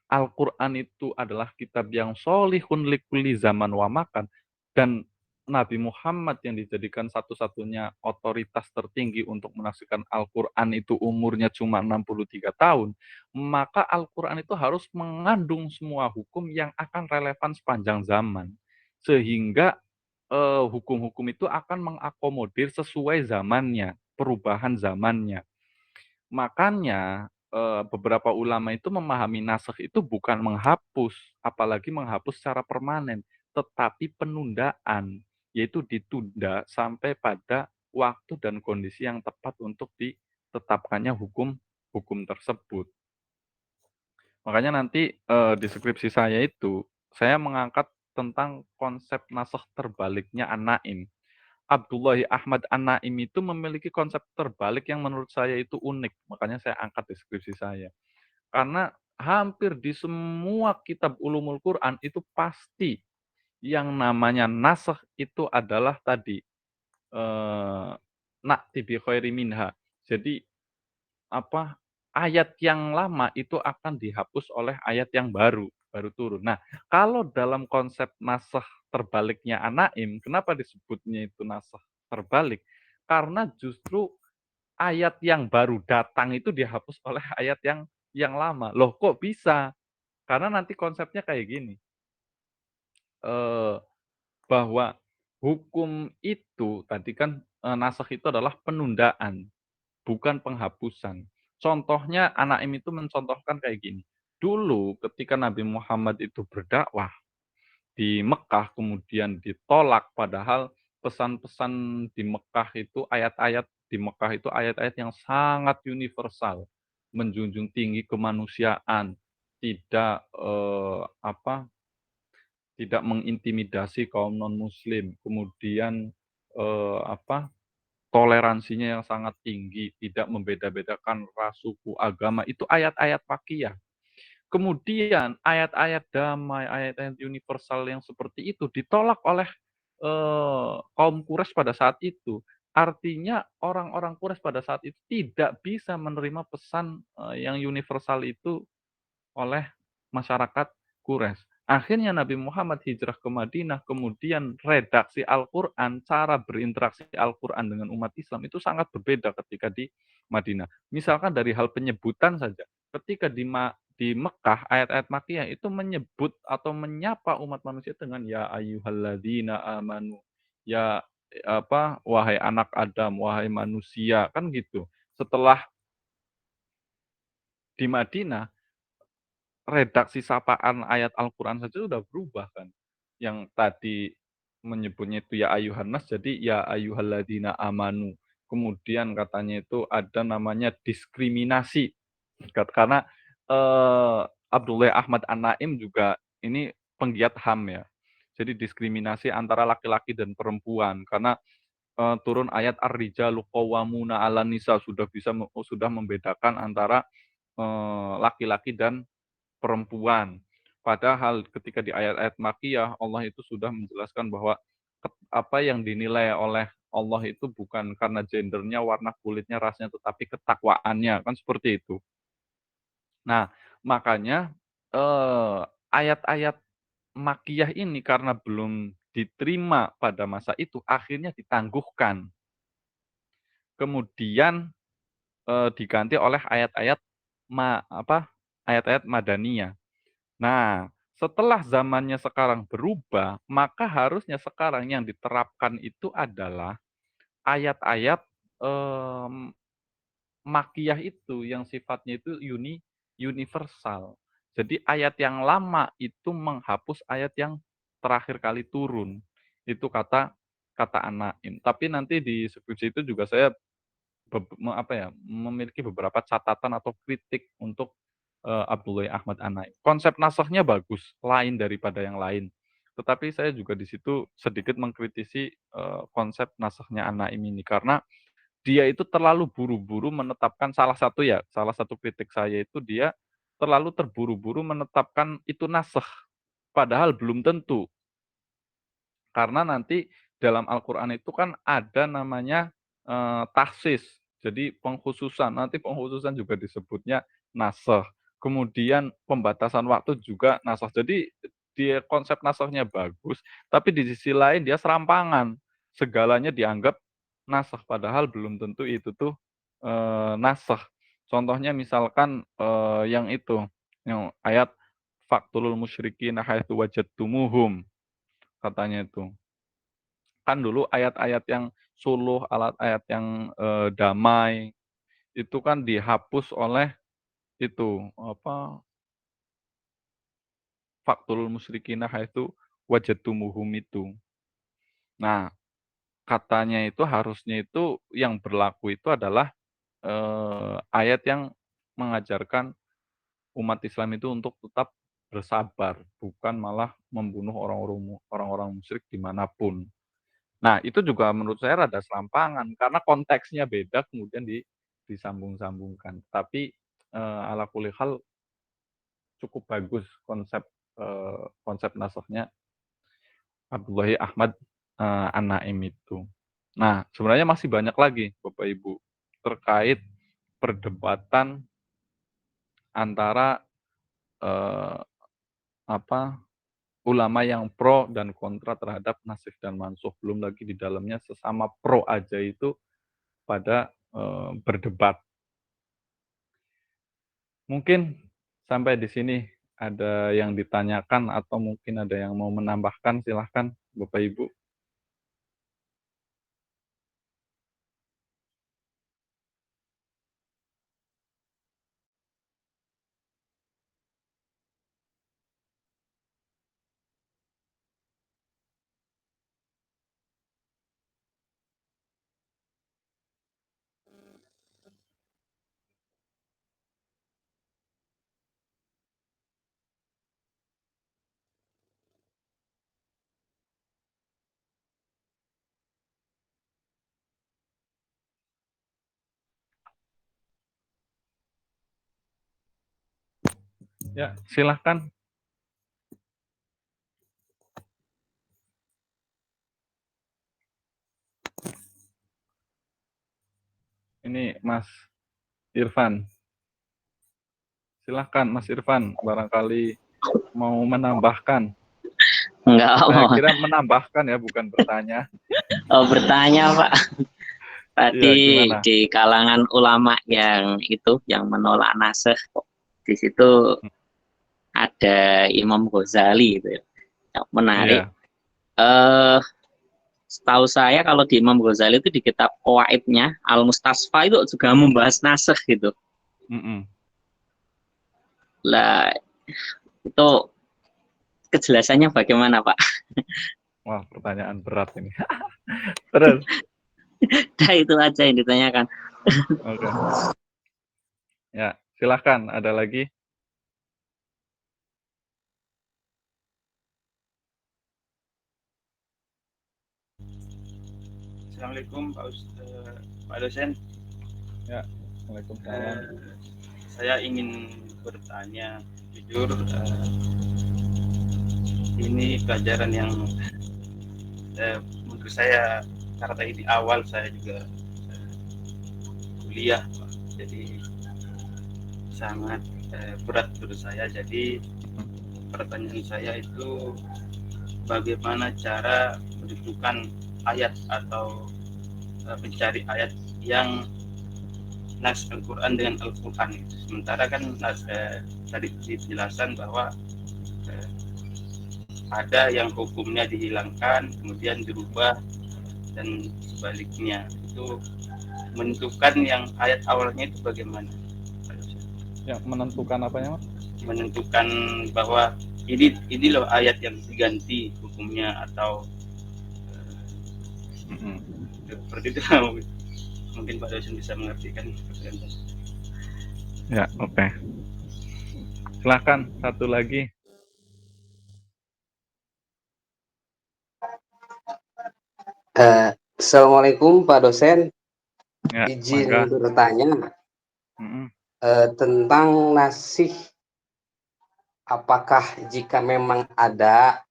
[SPEAKER 3] Al-Quran itu adalah kitab yang solihun likuli zaman wa makan, dan Nabi Muhammad yang dijadikan satu-satunya otoritas tertinggi untuk menafsirkan Al-Quran itu umurnya cuma 63 tahun, maka Al-Quran itu harus mengandung semua hukum yang akan relevan sepanjang zaman. Sehingga hukum-hukum itu akan mengakomodir sesuai zamannya, perubahan zamannya. Makanya beberapa ulama itu memahami naskh itu bukan menghapus, apalagi menghapus secara permanen, tetapi penundaan, yaitu ditunda sampai pada waktu dan kondisi yang tepat untuk ditetapkannya hukum tersebut. Makanya nanti di skripsi saya itu, saya mengangkat tentang konsep naskh terbaliknya An-Naim. Abdullah Ahmad An-Naim itu memiliki konsep terbalik yang menurut saya itu unik. Makanya saya angkat deskripsi saya. Karena hampir di semua kitab ulumul Quran itu pasti yang namanya nasakh itu adalah tadi na'ti bi khairi minha. Jadi ayat yang lama itu akan dihapus oleh ayat yang baru turun. Nah, kalau dalam konsep nasakh terbaliknya An-Naim, kenapa disebutnya itu nasakh terbalik? Karena justru ayat yang baru datang itu dihapus oleh ayat yang lama. Loh, kok bisa? Karena nanti konsepnya kayak gini, bahwa hukum itu tadi kan nasakh itu adalah penundaan, bukan penghapusan. Contohnya An-Naim itu mencontohkan kayak gini. Dulu ketika Nabi Muhammad itu berdakwah di Mekah kemudian ditolak, padahal pesan-pesan di Mekah itu ayat-ayat di Mekah itu ayat-ayat yang sangat universal, menjunjung tinggi kemanusiaan, tidak tidak mengintimidasi kaum non muslim, kemudian toleransinya yang sangat tinggi, tidak membeda-bedakan ras, suku, agama, itu ayat-ayat Makkiyah. Kemudian ayat-ayat damai, ayat-ayat universal yang seperti itu ditolak oleh kaum Quraisy pada saat itu. Artinya orang-orang Quraisy pada saat itu tidak bisa menerima pesan yang universal itu oleh masyarakat Quraisy. Akhirnya Nabi Muhammad hijrah ke Madinah, kemudian redaksi Al-Quran, cara berinteraksi Al-Quran dengan umat Islam itu sangat berbeda ketika di Madinah. Misalkan dari hal penyebutan saja, ketika di Mekah, ayat-ayat Makkiyah itu menyebut atau menyapa umat manusia dengan ya ayyuhalladzina amanu, ya wahai anak Adam, wahai manusia, kan gitu. Setelah di Madinah, redaksi sapaan ayat Al-Quran saja sudah berubah kan. Yang tadi menyebutnya itu ya ayuhan nas, jadi ya ayyuhalladzina amanu. Kemudian katanya itu ada namanya diskriminasi. Karena Abdullah Ahmad An-Naim juga ini penggiat HAM ya. Jadi diskriminasi antara laki-laki dan perempuan karena turun ayat ar-rijalu qawwamuna 'alan nisa, sudah membedakan antara laki-laki dan perempuan. Padahal ketika di ayat-ayat Makkiyah Allah itu sudah menjelaskan bahwa apa yang dinilai oleh Allah itu bukan karena gendernya, warna kulitnya, rasnya, tetapi ketakwaannya, kan seperti itu. Nah, makanya ayat-ayat Makkiyah ini karena belum diterima pada masa itu, akhirnya ditangguhkan. Kemudian diganti oleh ayat-ayat ayat-ayat Madaniyah. Nah, setelah zamannya sekarang berubah, maka harusnya sekarang yang diterapkan itu adalah ayat-ayat, Makkiyah itu yang sifatnya itu universal. Jadi ayat yang lama itu menghapus ayat yang terakhir kali turun. Itu kata kata An-Naim. Tapi nanti di skripsi itu juga saya memiliki beberapa catatan atau kritik untuk Abdullah Ahmad An-Naim. Konsep nasakhnya bagus, lain daripada yang lain. Tetapi saya juga di situ sedikit mengkritisi konsep nasakhnya An-Naim ini karena dia itu terlalu buru-buru menetapkan salah satu kritik saya itu dia terlalu terburu-buru menetapkan itu nasakh, padahal belum tentu. Karena nanti dalam Al-Qur'an itu kan ada namanya, takhsis, jadi pengkhususan, nanti pengkhususan juga disebutnya nasakh. Kemudian pembatasan waktu juga nasakh. Jadi dia konsep nasakhnya bagus, tapi di sisi lain dia serampangan. Segalanya dianggap nasakh, padahal belum tentu itu tuh, nasakh. Contohnya misalkan, yang itu, yang ayat, "Faqtulul musyrikina haitsu wajadtumuhum," katanya itu. Kan dulu ayat-ayat yang suluh, ayat yang, damai, itu kan dihapus oleh itu, "Faqtulul musyrikina haitsu wajadtumuhum" itu. Nah, katanya itu harusnya itu yang berlaku itu adalah, ayat yang mengajarkan umat Islam itu untuk tetap bersabar, bukan malah membunuh orang-orang musyrik dimanapun. Nah, itu juga menurut saya rada serampangan, karena konteksnya beda kemudian disambung-sambungkan. Tapi, ala kulli hal cukup bagus konsep nasakhnya Abdullahi Ahmad, An-Naim itu. Nah, sebenarnya masih banyak lagi Bapak Ibu, terkait perdebatan antara, eee, apa, ulama yang pro dan kontra terhadap nasikh dan mansukh, belum lagi di dalamnya sesama pro aja itu pada, berdebat. Mungkin sampai di sini ada yang ditanyakan atau mungkin ada yang mau menambahkan, silahkan Bapak Ibu. Ya, silahkan. Ini Mas Irfan. Silahkan Mas Irfan, barangkali mau menambahkan.
[SPEAKER 2] Enggak
[SPEAKER 3] Saya
[SPEAKER 2] mau.
[SPEAKER 3] kira menambahkan ya, bukan bertanya.
[SPEAKER 2] Oh, bertanya Pak.
[SPEAKER 3] Iya,
[SPEAKER 2] Tadi
[SPEAKER 3] gimana?
[SPEAKER 2] di kalangan ulama yang itu yang menolak naskh, di situ ada Imam Ghazali gitu ya. Yang menarik.
[SPEAKER 3] Iya.
[SPEAKER 2] Setahu saya kalau di Imam Ghazali itu di kitab Qawaidnya Al-Mustasfa itu juga membahas naskh gitu.
[SPEAKER 3] Mm-mm.
[SPEAKER 2] Lah itu kejelasannya bagaimana Pak?
[SPEAKER 3] Wah, pertanyaan berat ini. Terus,
[SPEAKER 2] Nah, itu aja yang ditanyakan.
[SPEAKER 3] oke. Ya, silahkan. Ada lagi?
[SPEAKER 4] Assalamualaikum Pak dosen.
[SPEAKER 3] Ya, Waalaikumsalam.
[SPEAKER 4] Saya ingin bertanya jujur, ini pelajaran yang menurut saya karena ini awal saya juga kuliah, Pak. Jadi sangat berat menurut saya. Jadi pertanyaan saya itu bagaimana cara menentukan ayat atau mencari ayat yang nas Al-Quran dengan Al-Quran. Sementara kan tadi dijelasan bahwa ada yang hukumnya dihilangkan kemudian dirubah dan sebaliknya. Itu menentukan yang ayat awalnya itu bagaimana?
[SPEAKER 3] Yang menentukan apanya, Mas?
[SPEAKER 4] Menentukan bahwa ini loh ayat yang diganti hukumnya atau seperti itu. Mungkin Pak dosen bisa mengertikan.
[SPEAKER 3] Ya, oke. Silahkan, satu lagi.
[SPEAKER 5] Assalamualaikum Pak dosen,
[SPEAKER 3] Ya,
[SPEAKER 5] izin
[SPEAKER 3] mangga.
[SPEAKER 5] bertanya
[SPEAKER 3] Mm-mm.
[SPEAKER 5] tentang nasih. Apakah jika memang ada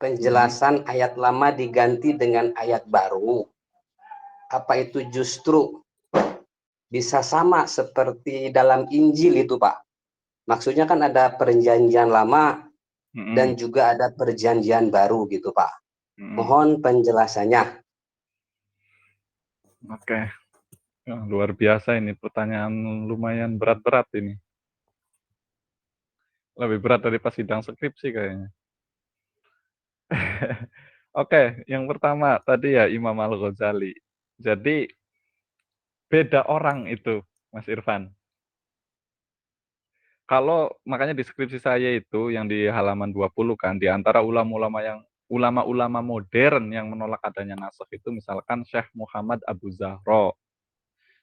[SPEAKER 5] penjelasan ayat lama diganti dengan ayat baru, apa itu justru bisa sama seperti dalam Injil itu Pak? Maksudnya kan ada perjanjian lama dan juga ada perjanjian baru gitu Pak. Mohon penjelasannya.
[SPEAKER 3] Oke. Ya, luar biasa ini, pertanyaan lumayan berat-berat ini. Lebih berat dari pas sidang skripsi kayaknya. Oke, yang pertama tadi ya Imam Al-Ghazali. Jadi beda orang itu, Mas Irfan. Kalau makanya di skripsi saya itu yang di halaman 20 kan, di antara ulama-ulama modern yang menolak adanya nasakh itu misalkan Syekh Muhammad Abu Zahra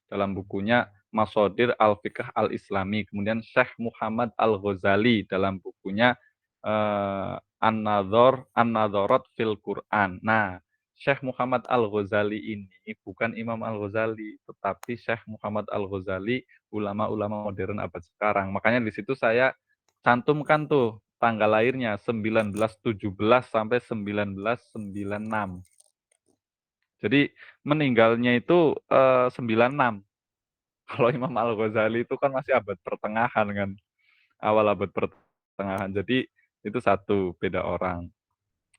[SPEAKER 3] dalam bukunya Masadir Al-Fiqh Al-Islami, kemudian Syekh Muhammad Al-Ghazali dalam bukunya An-Nadharat fil Quran. Nah, Syekh Muhammad Al-Ghazali ini bukan Imam Al-Ghazali, tetapi Syekh Muhammad Al-Ghazali ulama-ulama modern abad sekarang. Makanya di situ saya cantumkan tuh tanggal lahirnya 1917 sampai 1996. Jadi meninggalnya itu 96. Kalau Imam Al-Ghazali itu kan masih abad pertengahan kan, awal abad pertengahan. Jadi itu satu, beda orang.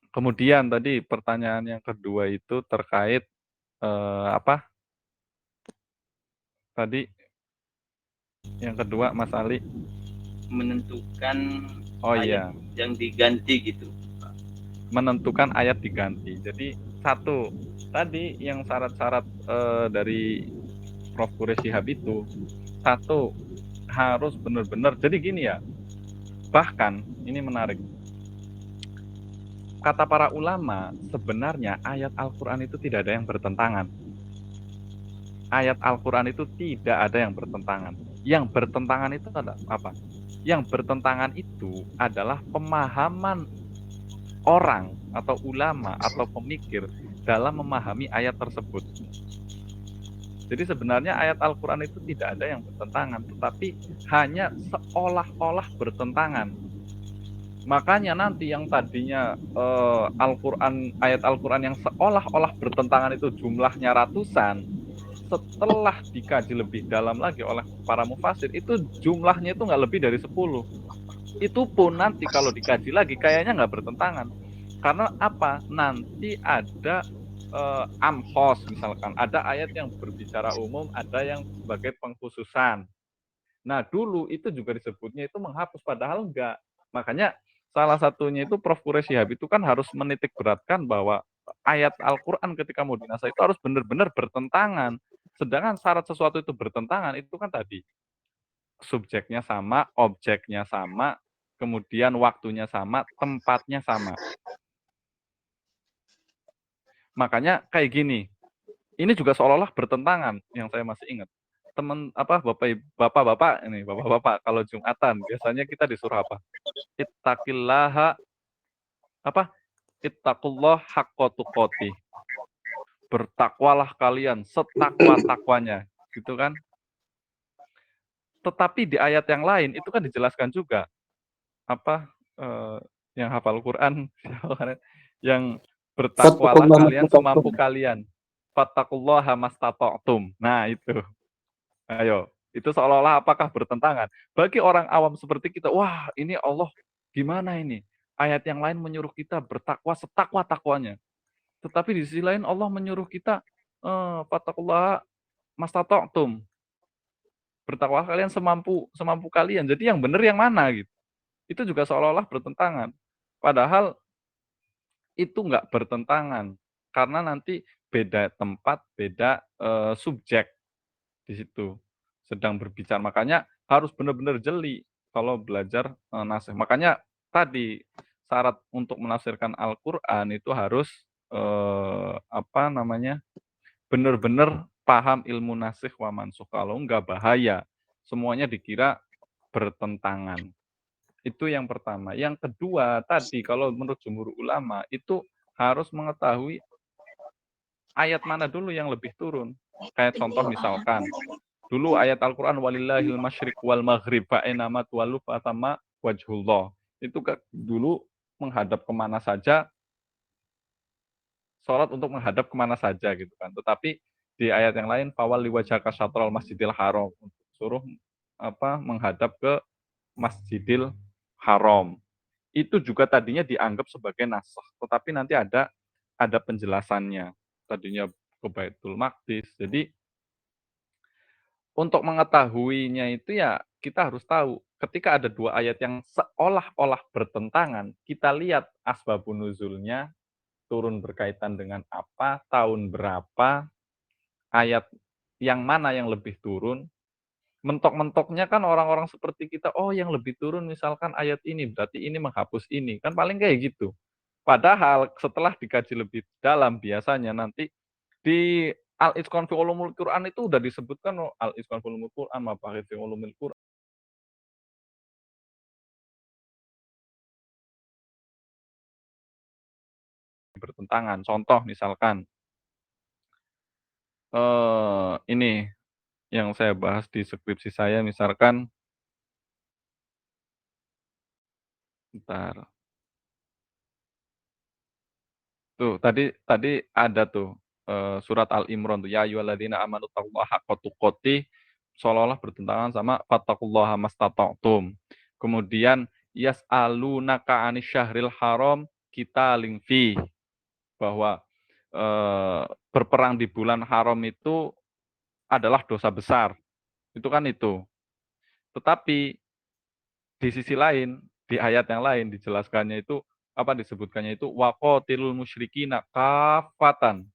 [SPEAKER 3] Kemudian tadi pertanyaan yang kedua itu terkait apa? Tadi yang kedua Mas Ali.
[SPEAKER 4] Menentukan
[SPEAKER 3] ayat
[SPEAKER 4] yang diganti gitu.
[SPEAKER 3] Menentukan ayat diganti. Jadi satu, tadi yang syarat-syarat dari Prof. Quraish Shihab itu, satu, harus benar-benar, jadi gini ya, bahkan ini menarik, kata para ulama, sebenarnya ayat Al-Quran itu tidak ada yang bertentangan. Ayat Al-Quran itu tidak ada yang bertentangan. Yang bertentangan itu adalah apa? Yang bertentangan itu adalah pemahaman orang atau ulama atau pemikir dalam memahami ayat tersebut. Jadi sebenarnya ayat Al-Quran itu tidak ada yang bertentangan, tetapi hanya seolah-olah bertentangan. Makanya nanti yang tadinya Al-Quran, ayat Al-Quran yang seolah-olah bertentangan itu jumlahnya ratusan, setelah dikaji lebih dalam lagi oleh para mufasir, itu jumlahnya itu nggak lebih dari 10. Itu pun nanti kalau dikaji lagi kayaknya nggak bertentangan. Karena apa? Nanti ada amkhos misalkan, ada ayat yang berbicara umum, ada yang sebagai pengkhususan. Nah dulu itu juga disebutnya itu menghapus, padahal enggak. Makanya salah satunya itu Prof. Quraish Shihab itu kan harus menitik beratkan bahwa ayat Al-Quran ketika mau dinasah itu harus benar-benar bertentangan. Sedangkan syarat sesuatu itu bertentangan itu kan tadi subjeknya sama, objeknya sama, kemudian waktunya sama, tempatnya sama. Makanya kayak gini, ini juga seolah-olah bertentangan yang saya masih ingat. Teman bapak-bapak ini, bapak-bapak kalau Jumatan biasanya kita disuruh apa? Ittaqillaha apa? Ittaqullah haqqa tuqatih. Bertakwalah kalian setakwa-takwanya, gitu kan? Tetapi di ayat yang lain itu kan dijelaskan juga apa yang hafal Quran yang bertakwalah kalian semampu kalian. Fattaqullaha mastata'tum. Nah, itu. Ayo, itu seolah-olah apakah bertentangan? Bagi orang awam seperti kita, wah, ini Allah gimana ini? Ayat yang lain menyuruh kita bertakwa setakwa-takwanya. Tetapi di sisi lain Allah menyuruh kita fattaqullaha mastata'tum. Bertakwa kalian semampu kalian. Jadi yang benar yang mana gitu? Itu juga seolah-olah bertentangan. Padahal itu nggak bertentangan karena nanti beda tempat, beda subjek di situ sedang berbicara. Makanya harus benar-benar jeli kalau belajar nasih. Makanya tadi syarat untuk menafsirkan Al-Qur'an itu harus benar-benar paham ilmu nasikh wa mansukh. Kalau enggak bahaya. Semuanya dikira bertentangan. Itu yang pertama. Yang kedua, tadi kalau menurut jumhur ulama itu harus mengetahui ayat mana dulu yang lebih turun. Kayak contoh misalkan, dulu ayat Al-Quran walillahil masyriq wal maghrib fa'inama tuwallu fatama wajhullah. Itu dulu menghadap kemana saja, sholat untuk menghadap kemana saja gitu kan. Tetapi di ayat yang lain fawalli wajhaka syatral masjidil haram, suruh menghadap ke Masjidil Haram. Itu juga tadinya dianggap sebagai nasakh, tetapi nanti ada penjelasannya. Tadinya ke Baitul Maqdis. Jadi untuk mengetahuinya itu ya kita harus tahu ketika ada dua ayat yang seolah-olah bertentangan, kita lihat asbabun nuzulnya, turun berkaitan dengan apa, tahun berapa, ayat yang mana yang lebih turun. Mentok-mentoknya kan orang-orang seperti kita, oh yang lebih turun misalkan ayat ini, berarti ini menghapus ini. Kan paling kayak gitu. Padahal setelah dikaji lebih dalam, biasanya nanti di Al-Itqan fi Ulumul Quran itu udah disebutkan Al-Itqan fi Ulumul Quran, Mabahith fi Ulumul Quran. Bertentangan. Contoh misalkan, ini yang saya bahas di skripsi saya, misalkan, bentar. Tuh, tadi ada tuh surat Al-Imran tuh, ya ayyuhalladzina amanu taqullaha haqqa tuqatih, seolah-olah bertentangan sama fattaqullaha mastata'tum. Kemudian yas'alunaka 'anis syahril haram qitalin fi, bahwa berperang di bulan haram itu adalah dosa besar. Itu kan itu. Tetapi di sisi lain, di ayat yang lain dijelaskannya itu disebutkannya itu waqatilul musyrikina kafatan.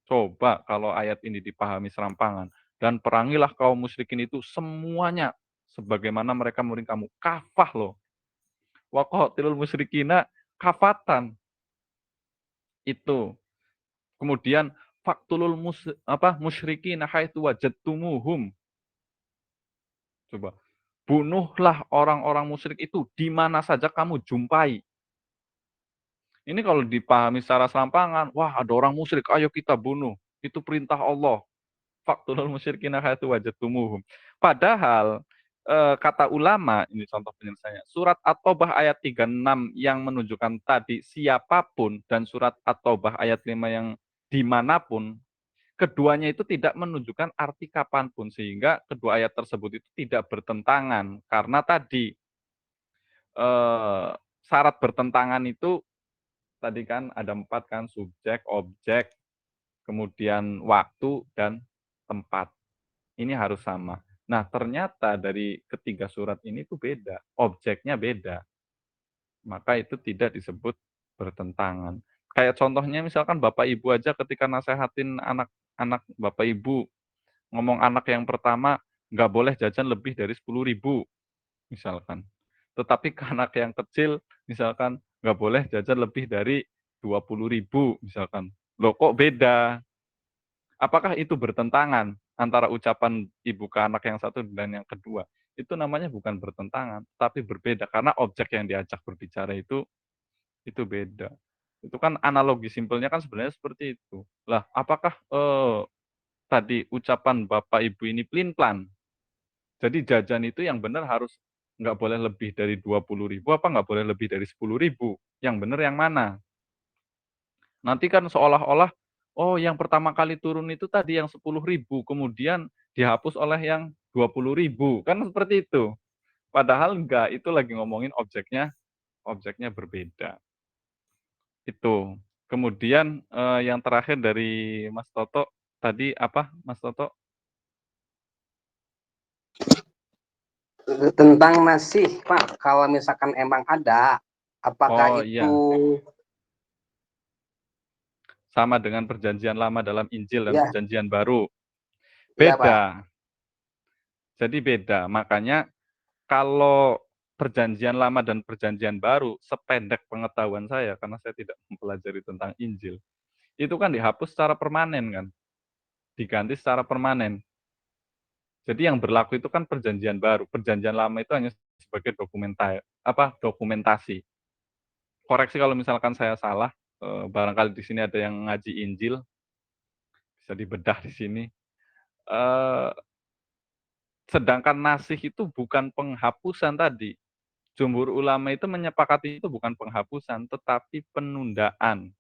[SPEAKER 3] Coba kalau ayat ini dipahami serampangan, dan perangilah kaum musyrikin itu semuanya sebagaimana mereka memerangi kamu. Kafah loh. Waqatilul musyrikina kafatan. Itu. Kemudian faktulul musyrikina haitsu wajadtumuhum. Coba. Bunuhlah orang-orang musyrik itu di mana saja kamu jumpai. Ini kalau dipahami secara serampangan, wah ada orang musyrik, ayo kita bunuh. Itu perintah Allah. Faqtulul musyrikina haitsu wajadtumuhum. Padahal kata ulama, ini contoh penyelesaiannya, surat At-Taubah ayat 36 yang menunjukkan tadi siapapun, dan surat At-Taubah ayat 5 yang dimanapun, keduanya itu tidak menunjukkan arti kapanpun, sehingga kedua ayat tersebut itu tidak bertentangan. Karena tadi syarat bertentangan itu tadi kan ada 4 kan, subjek, objek, kemudian waktu, dan tempat. Ini harus sama. Nah, ternyata dari ketiga surat ini tuh beda, objeknya beda. Maka itu tidak disebut bertentangan. Kayak contohnya misalkan Bapak Ibu aja ketika nasehatin anak-anak Bapak Ibu, ngomong anak yang pertama, nggak boleh jajan lebih dari 10.000, misalkan. Tetapi ke anak yang kecil, misalkan, nggak boleh jajan lebih dari 20.000, misalkan. Loh kok beda? Apakah itu bertentangan antara ucapan ibu ke anak yang satu dan yang kedua? Itu namanya bukan bertentangan, tapi berbeda karena objek yang diajak berbicara itu beda. Itu kan analogi simpelnya kan sebenarnya seperti itu. Lah, apakah tadi ucapan Bapak Ibu ini pelin-pelan? Jadi jajan itu yang benar harus nggak boleh lebih dari 20.000, apa nggak boleh lebih dari 10.000? Yang benar yang mana? Nanti kan seolah-olah, oh yang pertama kali turun itu tadi yang 10.000, kemudian dihapus oleh yang 20.000, kan seperti itu. Padahal enggak, itu lagi ngomongin objeknya berbeda. Itu. Kemudian yang terakhir dari Mas Toto, tadi apa Mas Toto?
[SPEAKER 5] Tentang masih, Pak, kalau misalkan emang ada, apakah
[SPEAKER 3] Oh
[SPEAKER 5] itu
[SPEAKER 3] iya, sama dengan perjanjian lama dalam Injil dan
[SPEAKER 5] ya,
[SPEAKER 3] perjanjian baru.
[SPEAKER 5] ya Pak.
[SPEAKER 3] Beda. Jadi beda. Makanya kalau perjanjian lama dan perjanjian baru, sependek pengetahuan saya, karena saya tidak mempelajari tentang Injil, itu kan dihapus secara permanen kan, diganti secara permanen. Jadi yang berlaku itu kan perjanjian baru, perjanjian lama itu hanya sebagai dokumentasi. Koreksi kalau misalkan saya salah, barangkali di sini ada yang ngaji Injil, bisa dibedah di sini. Sedangkan nasih itu bukan penghapusan tadi. Jumhur ulama itu menyepakati itu bukan penghapusan, tetapi penundaan.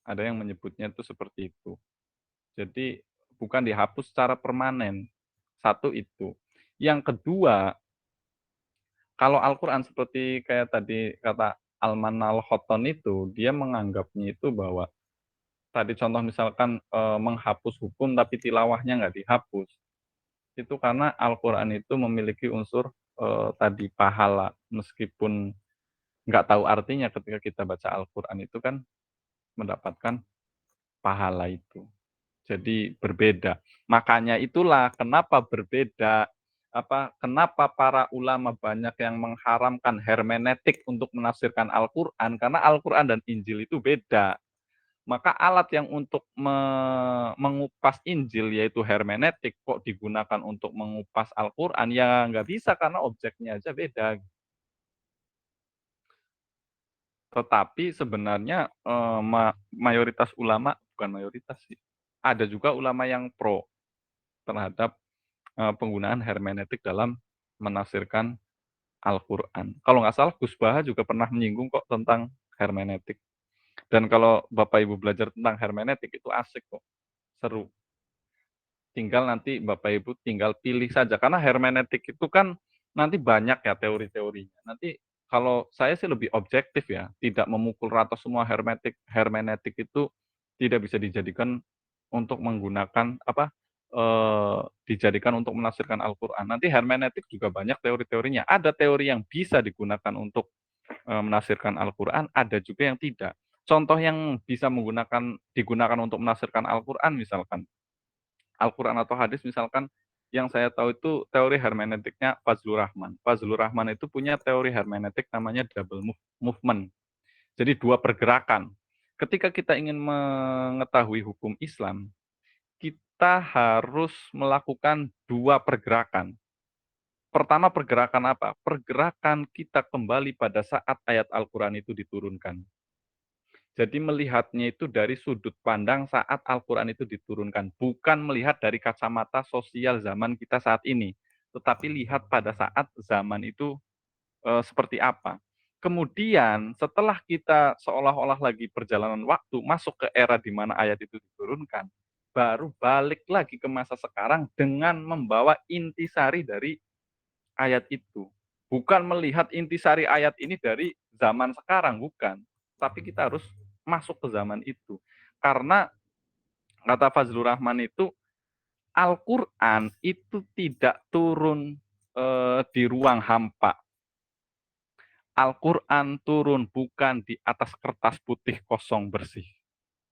[SPEAKER 3] Ada yang menyebutnya itu seperti itu. Jadi bukan dihapus secara permanen. Satu itu. Yang kedua, kalau Al-Quran seperti kayak tadi kata Alman Al-Khotton itu, dia menganggapnya itu bahwa tadi contoh misalkan menghapus hukum tapi tilawahnya nggak dihapus. Itu karena Al-Quran itu memiliki unsur tadi pahala. Meskipun nggak tahu artinya ketika kita baca Al-Quran itu kan mendapatkan pahala itu. Jadi berbeda. Makanya itulah kenapa berbeda, kenapa para ulama banyak yang mengharamkan hermeneutik untuk menafsirkan Al-Quran, karena Al-Quran dan Injil itu beda. Maka alat yang untuk mengupas Injil yaitu hermeneutik kok digunakan untuk mengupas Al-Quran, ya nggak bisa karena objeknya aja beda. Tetapi sebenarnya mayoritas ulama, bukan mayoritas sih, ada juga ulama yang pro terhadap penggunaan hermeneutik dalam menafsirkan Al-Quran. Kalau nggak salah Gus Baha juga pernah menyinggung kok tentang hermeneutik. Dan kalau Bapak Ibu belajar tentang hermeneutik itu asik kok, seru. Tinggal nanti Bapak Ibu tinggal pilih saja, karena hermeneutik itu kan nanti banyak ya teori-teorinya. Nanti kalau saya sih lebih objektif ya, tidak memukul rata semua hermeneutik itu tidak bisa dijadikan untuk menggunakan dijadikan untuk menafsirkan Al-Quran. Nanti hermeneutik juga banyak teori-teorinya. Ada teori yang bisa digunakan untuk menafsirkan Al-Quran, ada juga yang tidak. Contoh yang bisa digunakan untuk menafsirkan Al-Quran misalkan, Al-Quran atau hadis misalkan, yang saya tahu itu teori hermeneutiknya Fazlur Rahman. Fazlur Rahman itu punya teori hermeneutik namanya double movement. Jadi dua pergerakan. Ketika kita ingin mengetahui hukum Islam, kita harus melakukan dua pergerakan. Pertama pergerakan apa? Pergerakan kita kembali pada saat ayat Al-Quran itu diturunkan. Jadi melihatnya itu dari sudut pandang saat Al-Quran itu diturunkan, bukan melihat dari kacamata sosial zaman kita saat ini, tetapi lihat pada saat zaman itu seperti apa. Kemudian setelah kita seolah-olah lagi perjalanan waktu masuk ke era di mana ayat itu diturunkan, baru balik lagi ke masa sekarang dengan membawa intisari dari ayat itu. Bukan melihat intisari ayat ini dari zaman sekarang, bukan. Tapi kita harus masuk ke zaman itu. Karena kata Fazlur Rahman itu, Al-Quran itu tidak turun di ruang hampa. Al-Quran turun bukan di atas kertas putih kosong bersih.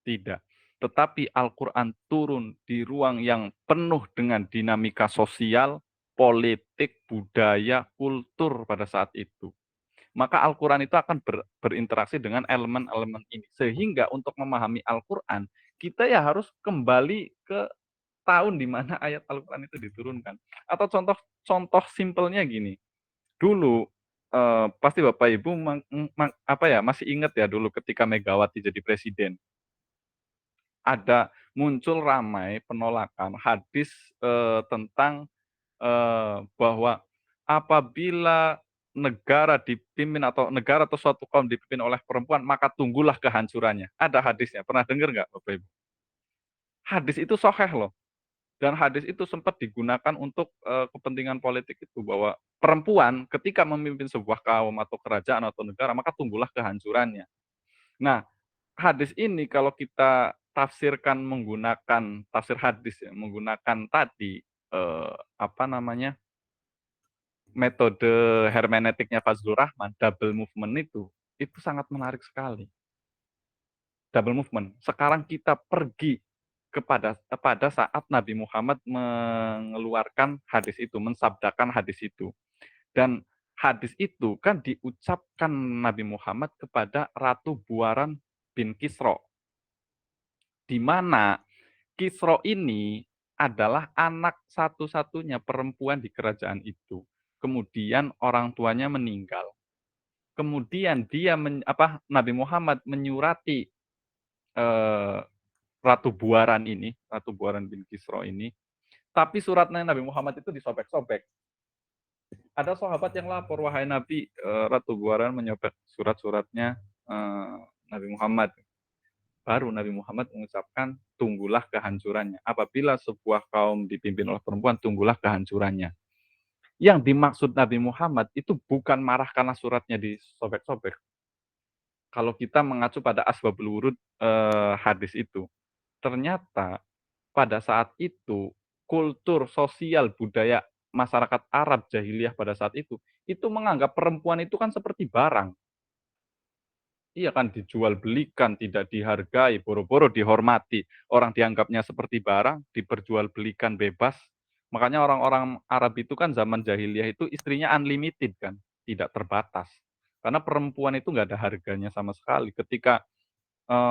[SPEAKER 3] Tidak. Tetapi Al-Quran turun di ruang yang penuh dengan dinamika sosial, politik, budaya, kultur pada saat itu. Maka Al-Quran itu akan berinteraksi dengan elemen-elemen ini. Sehingga untuk memahami Al-Quran, kita ya harus kembali ke tahun di mana ayat Al-Quran itu diturunkan. Atau contoh simpelnya gini. Dulu, pasti Bapak Ibu masih ingat ya dulu ketika Megawati jadi presiden. Ada muncul ramai penolakan hadis tentang bahwa apabila negara dipimpin atau negara atau suatu kaum dipimpin oleh perempuan, maka tunggulah kehancurannya. Ada hadisnya, pernah dengar nggak Bapak Ibu? Hadis itu sahih loh. Dan hadis itu sempat digunakan untuk kepentingan politik itu, bahwa perempuan ketika memimpin sebuah kaum atau kerajaan atau negara, maka tunggulah kehancurannya. Nah, hadis ini kalau kita tafsirkan menggunakan tafsir hadis ya, menggunakan tadi metode hermeneutiknya Fazlur Rahman, double movement itu sangat menarik sekali. Double movement. Sekarang kita pergi pada saat Nabi Muhammad mengeluarkan hadis itu, mensabdakan hadis itu. Dan hadis itu kan diucapkan Nabi Muhammad kepada Ratu Buaran bin Kisro. Di mana Kisro ini adalah anak satu-satunya perempuan di kerajaan itu. Kemudian orang tuanya meninggal. Kemudian Nabi Muhammad menyurati Ratu Buaran bin Kisro ini, tapi suratnya Nabi Muhammad itu disobek-sobek. Ada sahabat yang lapor, wahai Nabi, Ratu Buaran menyobek surat-suratnya Nabi Muhammad. Baru Nabi Muhammad mengucapkan, tunggulah kehancurannya. Apabila sebuah kaum dipimpin oleh perempuan, tunggulah kehancurannya. Yang dimaksud Nabi Muhammad itu bukan marah karena suratnya disobek-sobek. Kalau kita mengacu pada asbabul wurud hadis itu, ternyata pada saat itu kultur sosial budaya masyarakat Arab jahiliyah pada saat itu menganggap perempuan itu kan seperti barang. Iya kan, dijual belikan, tidak dihargai, boro-boro dihormati. Orang dianggapnya seperti barang, diperjualbelikan bebas. Makanya orang-orang Arab itu kan zaman jahiliyah itu istrinya unlimited kan, tidak terbatas. Karena perempuan itu nggak ada harganya sama sekali. Ketika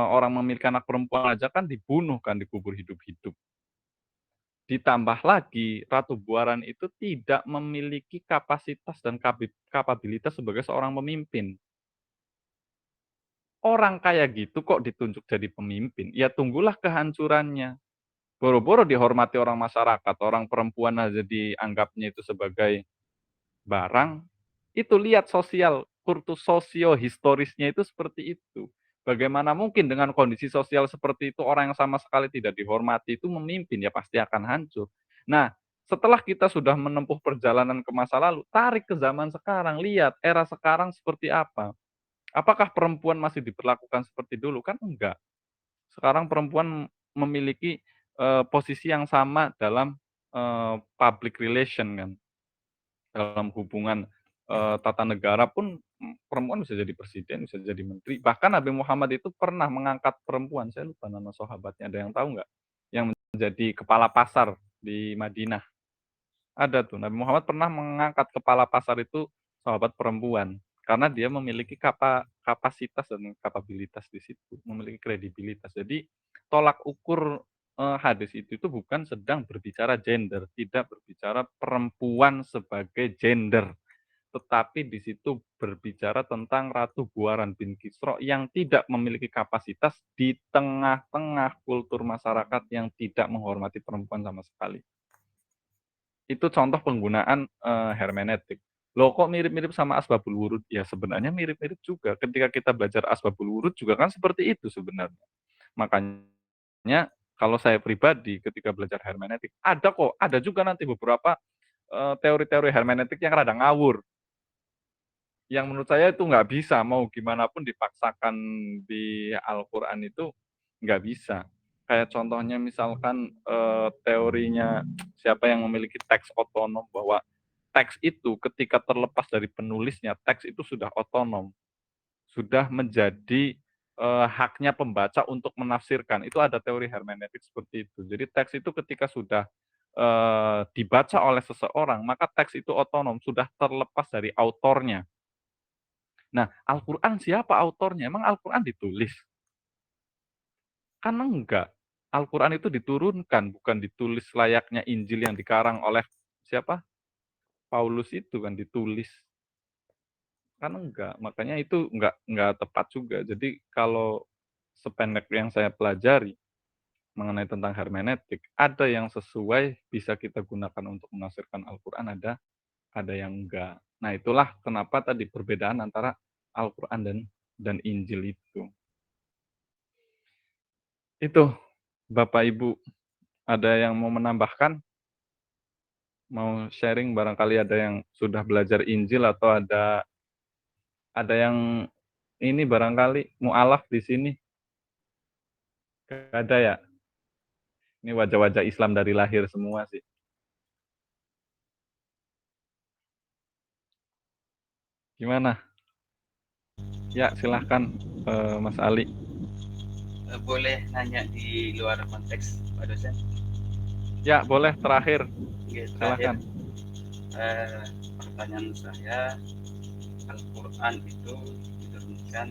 [SPEAKER 3] orang memiliki anak perempuan aja kan dibunuh kan, dikubur hidup-hidup. Ditambah lagi, Ratu Buaran itu tidak memiliki kapasitas dan kapabilitas sebagai seorang pemimpin. Orang kayak gitu kok ditunjuk jadi pemimpin? Ya tunggulah kehancurannya. Boro-boro dihormati orang masyarakat, orang perempuan aja dianggapnya itu sebagai barang. Itu lihat kultur sosio-historisnya itu seperti itu. Bagaimana mungkin dengan kondisi sosial seperti itu, orang yang sama sekali tidak dihormati itu memimpin, ya pasti akan hancur. Nah, setelah kita sudah menempuh perjalanan ke masa lalu, tarik ke zaman sekarang, lihat era sekarang seperti apa. Apakah perempuan masih diperlakukan seperti dulu? Kan enggak. Sekarang perempuan memiliki posisi yang sama dalam public relation kan. Dalam hubungan tata negara pun perempuan bisa jadi presiden, bisa jadi menteri. Bahkan Nabi Muhammad itu pernah mengangkat perempuan, saya lupa nama sahabatnya, ada yang tahu nggak? Yang menjadi kepala pasar di Madinah. Ada tuh, Nabi Muhammad pernah mengangkat kepala pasar itu sahabat perempuan. Karena dia memiliki kapasitas dan kapabilitas di situ, memiliki kredibilitas. Jadi tolak ukur hadis itu bukan sedang berbicara gender, tidak berbicara perempuan sebagai gender, tetapi di situ berbicara tentang Ratu Buaran bin Kisra yang tidak memiliki kapasitas di tengah-tengah kultur masyarakat yang tidak menghormati perempuan sama sekali. Itu contoh penggunaan hermeneutik. Loh kok mirip-mirip sama Asbabul Wurud? Ya sebenarnya mirip-mirip juga. Ketika kita belajar Asbabul Wurud juga kan seperti itu sebenarnya. Makanya kalau saya pribadi ketika belajar hermeneutik, ada juga nanti beberapa teori-teori hermeneutik yang rada ngawur. Yang menurut saya itu nggak bisa, mau gimana pun dipaksakan di Al-Quran itu nggak bisa. Kayak contohnya misalkan teorinya siapa yang memiliki teks otonom, bahwa teks itu ketika terlepas dari penulisnya, teks itu sudah otonom, sudah menjadi haknya pembaca untuk menafsirkan. Itu ada teori hermeneutik seperti itu. Jadi teks itu ketika sudah dibaca oleh seseorang, maka teks itu otonom, sudah terlepas dari autornya. Nah, Al-Quran siapa autornya? Emang Al-Quran ditulis? Kan enggak. Al-Quran itu diturunkan, bukan ditulis layaknya Injil yang dikarang oleh siapa? Paulus itu kan ditulis. Kan enggak. Makanya itu enggak tepat juga. Jadi kalau sependek yang saya pelajari mengenai tentang hermeneutik, ada yang sesuai bisa kita gunakan untuk menafsirkan Al-Quran, ada yang enggak. Nah, itulah kenapa tadi perbedaan antara Al-Quran dan Injil itu. Itu, Bapak Ibu, ada yang mau menambahkan? Mau sharing, barangkali ada yang sudah belajar Injil atau ada yang ini barangkali mu'alaf di sini. Gak ada ya? Ini wajah-wajah Islam dari lahir semua sih. Gimana? Ya, silahkan Mas Ali.
[SPEAKER 4] Boleh nanya di luar konteks, Pak dosen?
[SPEAKER 3] Ya, boleh. Terakhir.
[SPEAKER 4] Oke,
[SPEAKER 3] Silahkan.
[SPEAKER 4] Pertanyaan saya, Al-Quran itu diturunkan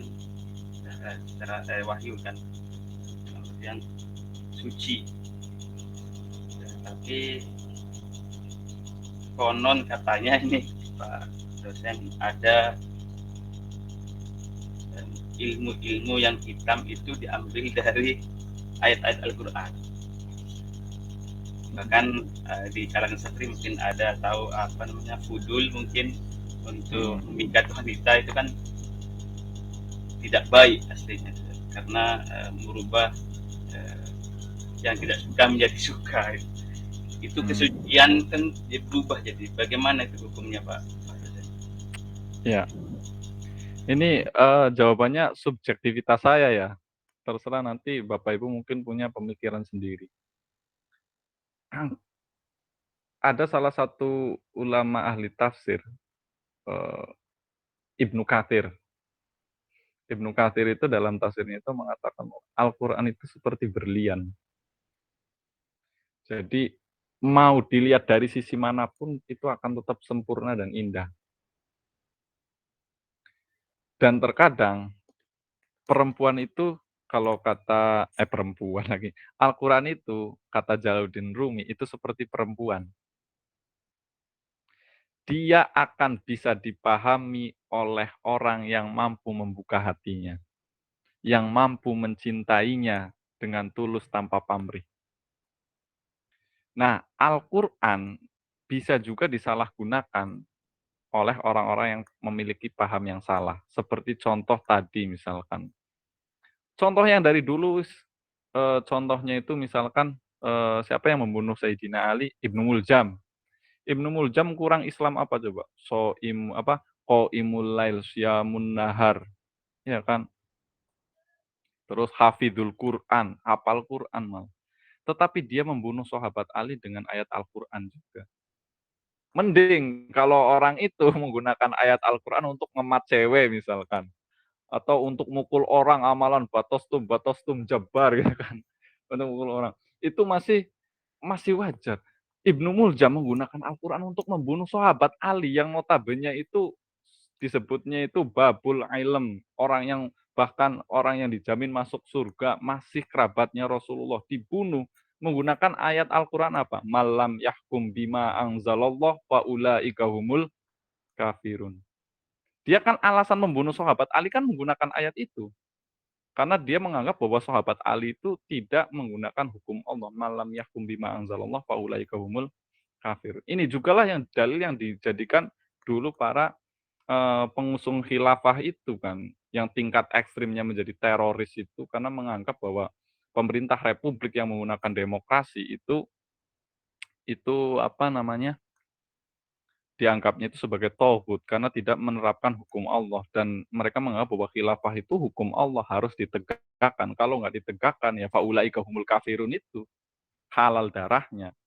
[SPEAKER 4] secara wahyu kan, kemudian suci. Tapi konon katanya ini Pak dosen ada ilmu-ilmu yang hitam itu diambil dari ayat-ayat Al-Quran. Bahkan di kalangan santri mungkin ada tahu apa namanya fudul, mungkin untuk memikat wanita itu kan tidak baik aslinya, karena merubah yang tidak suka menjadi suka. Itu kesucian kan berubah, jadi bagaimana itu hukumnya Pak?
[SPEAKER 3] Ya. Ini jawabannya subjektivitas saya ya. Terserah nanti Bapak Ibu mungkin punya pemikiran sendiri. Ada salah satu ulama ahli tafsir, Ibnu Katsir. Ibnu Katsir itu dalam tafsirnya itu mengatakan Al-Quran itu seperti berlian. Jadi mau dilihat dari sisi manapun itu akan tetap sempurna dan indah. Dan terkadang perempuan itu, kalau kata perempuan lagi, Al-Quran itu kata Jalaluddin Rumi itu seperti perempuan. Dia akan bisa dipahami oleh orang yang mampu membuka hatinya, yang mampu mencintainya dengan tulus tanpa pamrih. Nah, Al-Quran bisa juga disalahgunakan oleh orang-orang yang memiliki paham yang salah. Seperti contoh tadi misalkan. Contoh yang dari dulu, contohnya itu misalkan siapa yang membunuh Sayyidina Ali? Ibnu Muljam. Ibnu Muljam kurang Islam apa coba? Qaimul lail siyamun nahar. Ya kan? Terus hafidul Quran, hafal Quran malah. Tetapi dia membunuh sahabat Ali dengan ayat Al-Quran juga. Mending kalau orang itu menggunakan ayat Al-Quran untuk ngemat cewek misalkan. Atau untuk mukul orang, amalan batostum jabar gitu kan. Untuk mukul orang. Itu masih wajar. Ibnu Muljam menggunakan Al-Quran untuk membunuh sahabat Ali yang notabene itu disebutnya itu babul ilm. Bahkan orang yang dijamin masuk surga, masih kerabatnya Rasulullah, dibunuh menggunakan ayat Al-Quran apa? Malam yahkum bima anzalallah fa ulaika humul kafirun. Dia kan alasan membunuh sahabat Ali kan menggunakan ayat itu. Karena dia menganggap bahwa sahabat Ali itu tidak menggunakan hukum Allah. Malam yahkum bima anzalallah faulaika humul kafir. Ini jugalah yang dalil yang dijadikan dulu para pengusung khilafah itu kan, yang tingkat ekstrimnya menjadi teroris itu karena menganggap bahwa pemerintah republik yang menggunakan demokrasi itu apa namanya, dianggapnya itu sebagai tauhid karena tidak menerapkan hukum Allah, dan mereka menganggap bahwa khilafah itu hukum Allah harus ditegakkan. Kalau nggak ditegakkan ya faulaika humul kafirun, itu halal darahnya.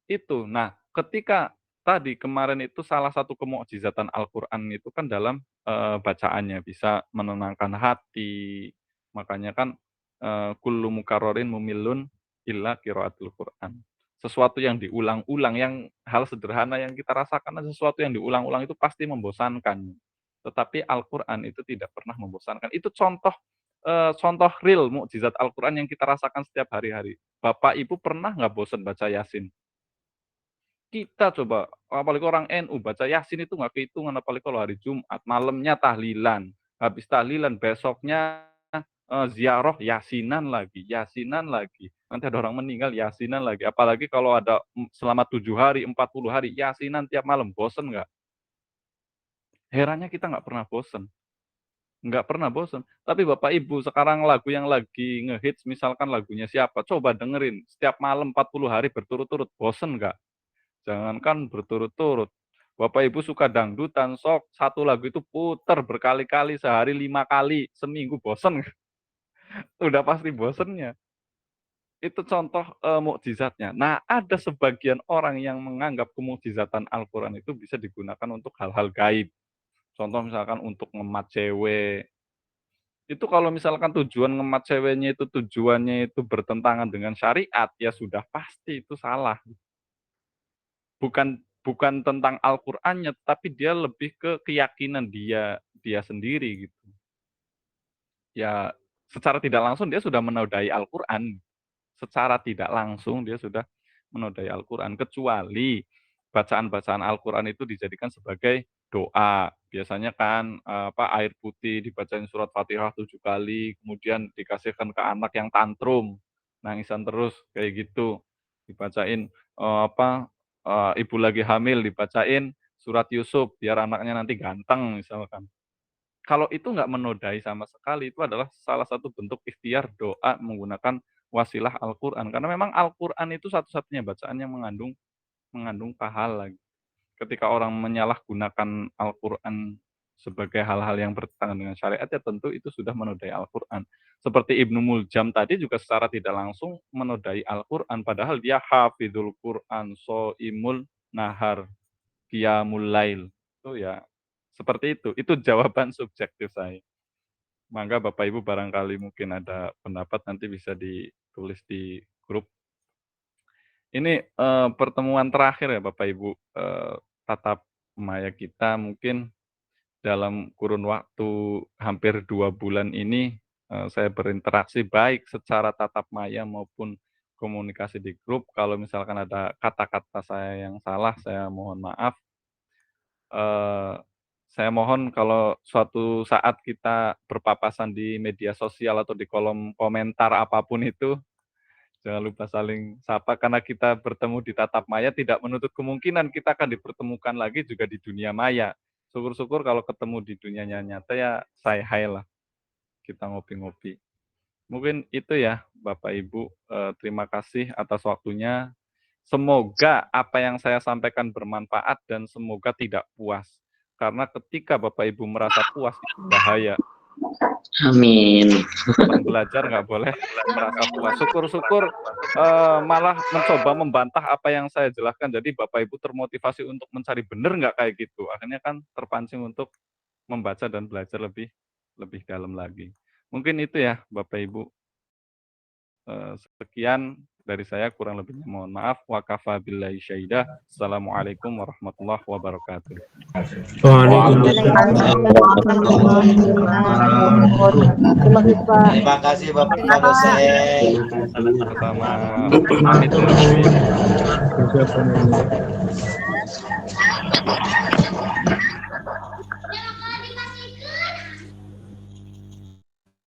[SPEAKER 3] Itu. Nah, ketika tadi kemarin itu salah satu kemukjizatan Al-Qur'an itu kan dalam bacaannya bisa menenangkan hati. Makanya kan kullu mukarrarin mumillun illa qiraatul Qur'an. Sesuatu yang diulang-ulang, yang hal sederhana yang kita rasakan, sesuatu yang diulang-ulang itu pasti membosankan. Tetapi Al-Qur'an itu tidak pernah membosankan. Itu contoh real mukjizat Al-Qur'an yang kita rasakan setiap hari-hari. Bapak Ibu pernah nggak bosan baca Yasin? Kita coba, apalagi orang NU, baca Yasin itu nggak kehitungan, apalagi kalau hari Jumat, malamnya tahlilan. Habis tahlilan, besoknya ziarah, yasinan lagi. Nanti ada orang meninggal, yasinan lagi. Apalagi kalau ada selama 7 hari, 40 hari, yasinan tiap malam. Bosen nggak? Herannya kita nggak pernah bosen. Nggak pernah bosen. Tapi Bapak Ibu, sekarang lagu yang lagi ngehits, misalkan lagunya siapa, coba dengerin. Setiap malam 40 hari berturut-turut, bosen nggak? Jangankan berturut-turut. Bapak Ibu suka dangdutan, sok satu lagu itu puter berkali-kali, sehari 5 kali, seminggu, bosen. Udah pasti bosennya. Itu contoh mukjizatnya. Nah, ada sebagian orang yang menganggap kemukjizatan Al-Quran itu bisa digunakan untuk hal-hal gaib. Contoh misalkan untuk ngemat cewek. Itu kalau misalkan tujuan ngemat ceweknya itu tujuannya itu bertentangan dengan syariat, ya sudah pasti itu salah. Bukan tentang Al-Qur'annya, tapi dia lebih ke keyakinan dia sendiri gitu. Ya, secara tidak langsung dia sudah menodai Al-Qur'an. Secara tidak langsung dia sudah menodai Al-Qur'an, kecuali bacaan-bacaan Al-Qur'an itu dijadikan sebagai doa. Biasanya kan air putih dibacain surat Fatihah 7 kali, kemudian dikasihkan ke anak yang tantrum, nangisan terus kayak gitu. Dibacain ibu lagi hamil, dibacain surat Yusuf biar anaknya nanti ganteng misalkan. Kalau itu nggak menodai sama sekali, itu adalah salah satu bentuk ikhtiar doa menggunakan wasilah Al-Qur'an. Karena memang Al-Qur'an itu satu-satunya bacaan yang mengandung pahala. Ketika orang menyalahgunakan Al-Qur'an sebagai hal-hal yang bertentangan dengan syariat, ya tentu itu sudah menodai Al-Qur'an. Seperti Ibnu Muljam tadi juga secara tidak langsung menodai Al-Qur'an, padahal dia hafidhul Qur'an, soimul nahar, qiyamul lail. Itu ya seperti itu. Itu jawaban subjektif saya. Maka Bapak Ibu barangkali mungkin ada pendapat, nanti bisa ditulis di grup. Ini pertemuan terakhir ya Bapak Ibu, tatap maya kita mungkin dalam kurun waktu hampir 2 bulan ini. Saya berinteraksi baik secara tatap maya maupun komunikasi di grup. Kalau misalkan ada kata-kata saya yang salah, saya mohon maaf. Saya mohon kalau suatu saat kita berpapasan di media sosial atau di kolom komentar apapun itu, jangan lupa saling sapa, karena kita bertemu di tatap maya tidak menutup kemungkinan kita akan dipertemukan lagi juga di dunia maya. Syukur-syukur kalau ketemu di dunia nyata ya say hi lah, kita ngopi-ngopi. Mungkin itu ya Bapak Ibu, terima kasih atas waktunya. Semoga apa yang saya sampaikan bermanfaat dan semoga tidak puas. Karena ketika Bapak Ibu merasa puas itu bahaya.
[SPEAKER 2] Amin.
[SPEAKER 3] Belajar nggak boleh merasa puas. Syukur-syukur malah mencoba membantah apa yang saya jelaskan. Jadi Bapak Ibu termotivasi untuk mencari benar nggak kayak gitu. Akhirnya kan terpancing untuk membaca dan belajar lebih dalam lagi. Mungkin itu ya Bapak Ibu. Sekian dari saya, kurang lebihnya mohon maaf. Wa kafa billahi syaidah. Assalamualaikum warahmatullahi wabarakatuh.
[SPEAKER 6] Terima kasih Bapak dosen.
[SPEAKER 3] Sama-sama. Pamit dulu.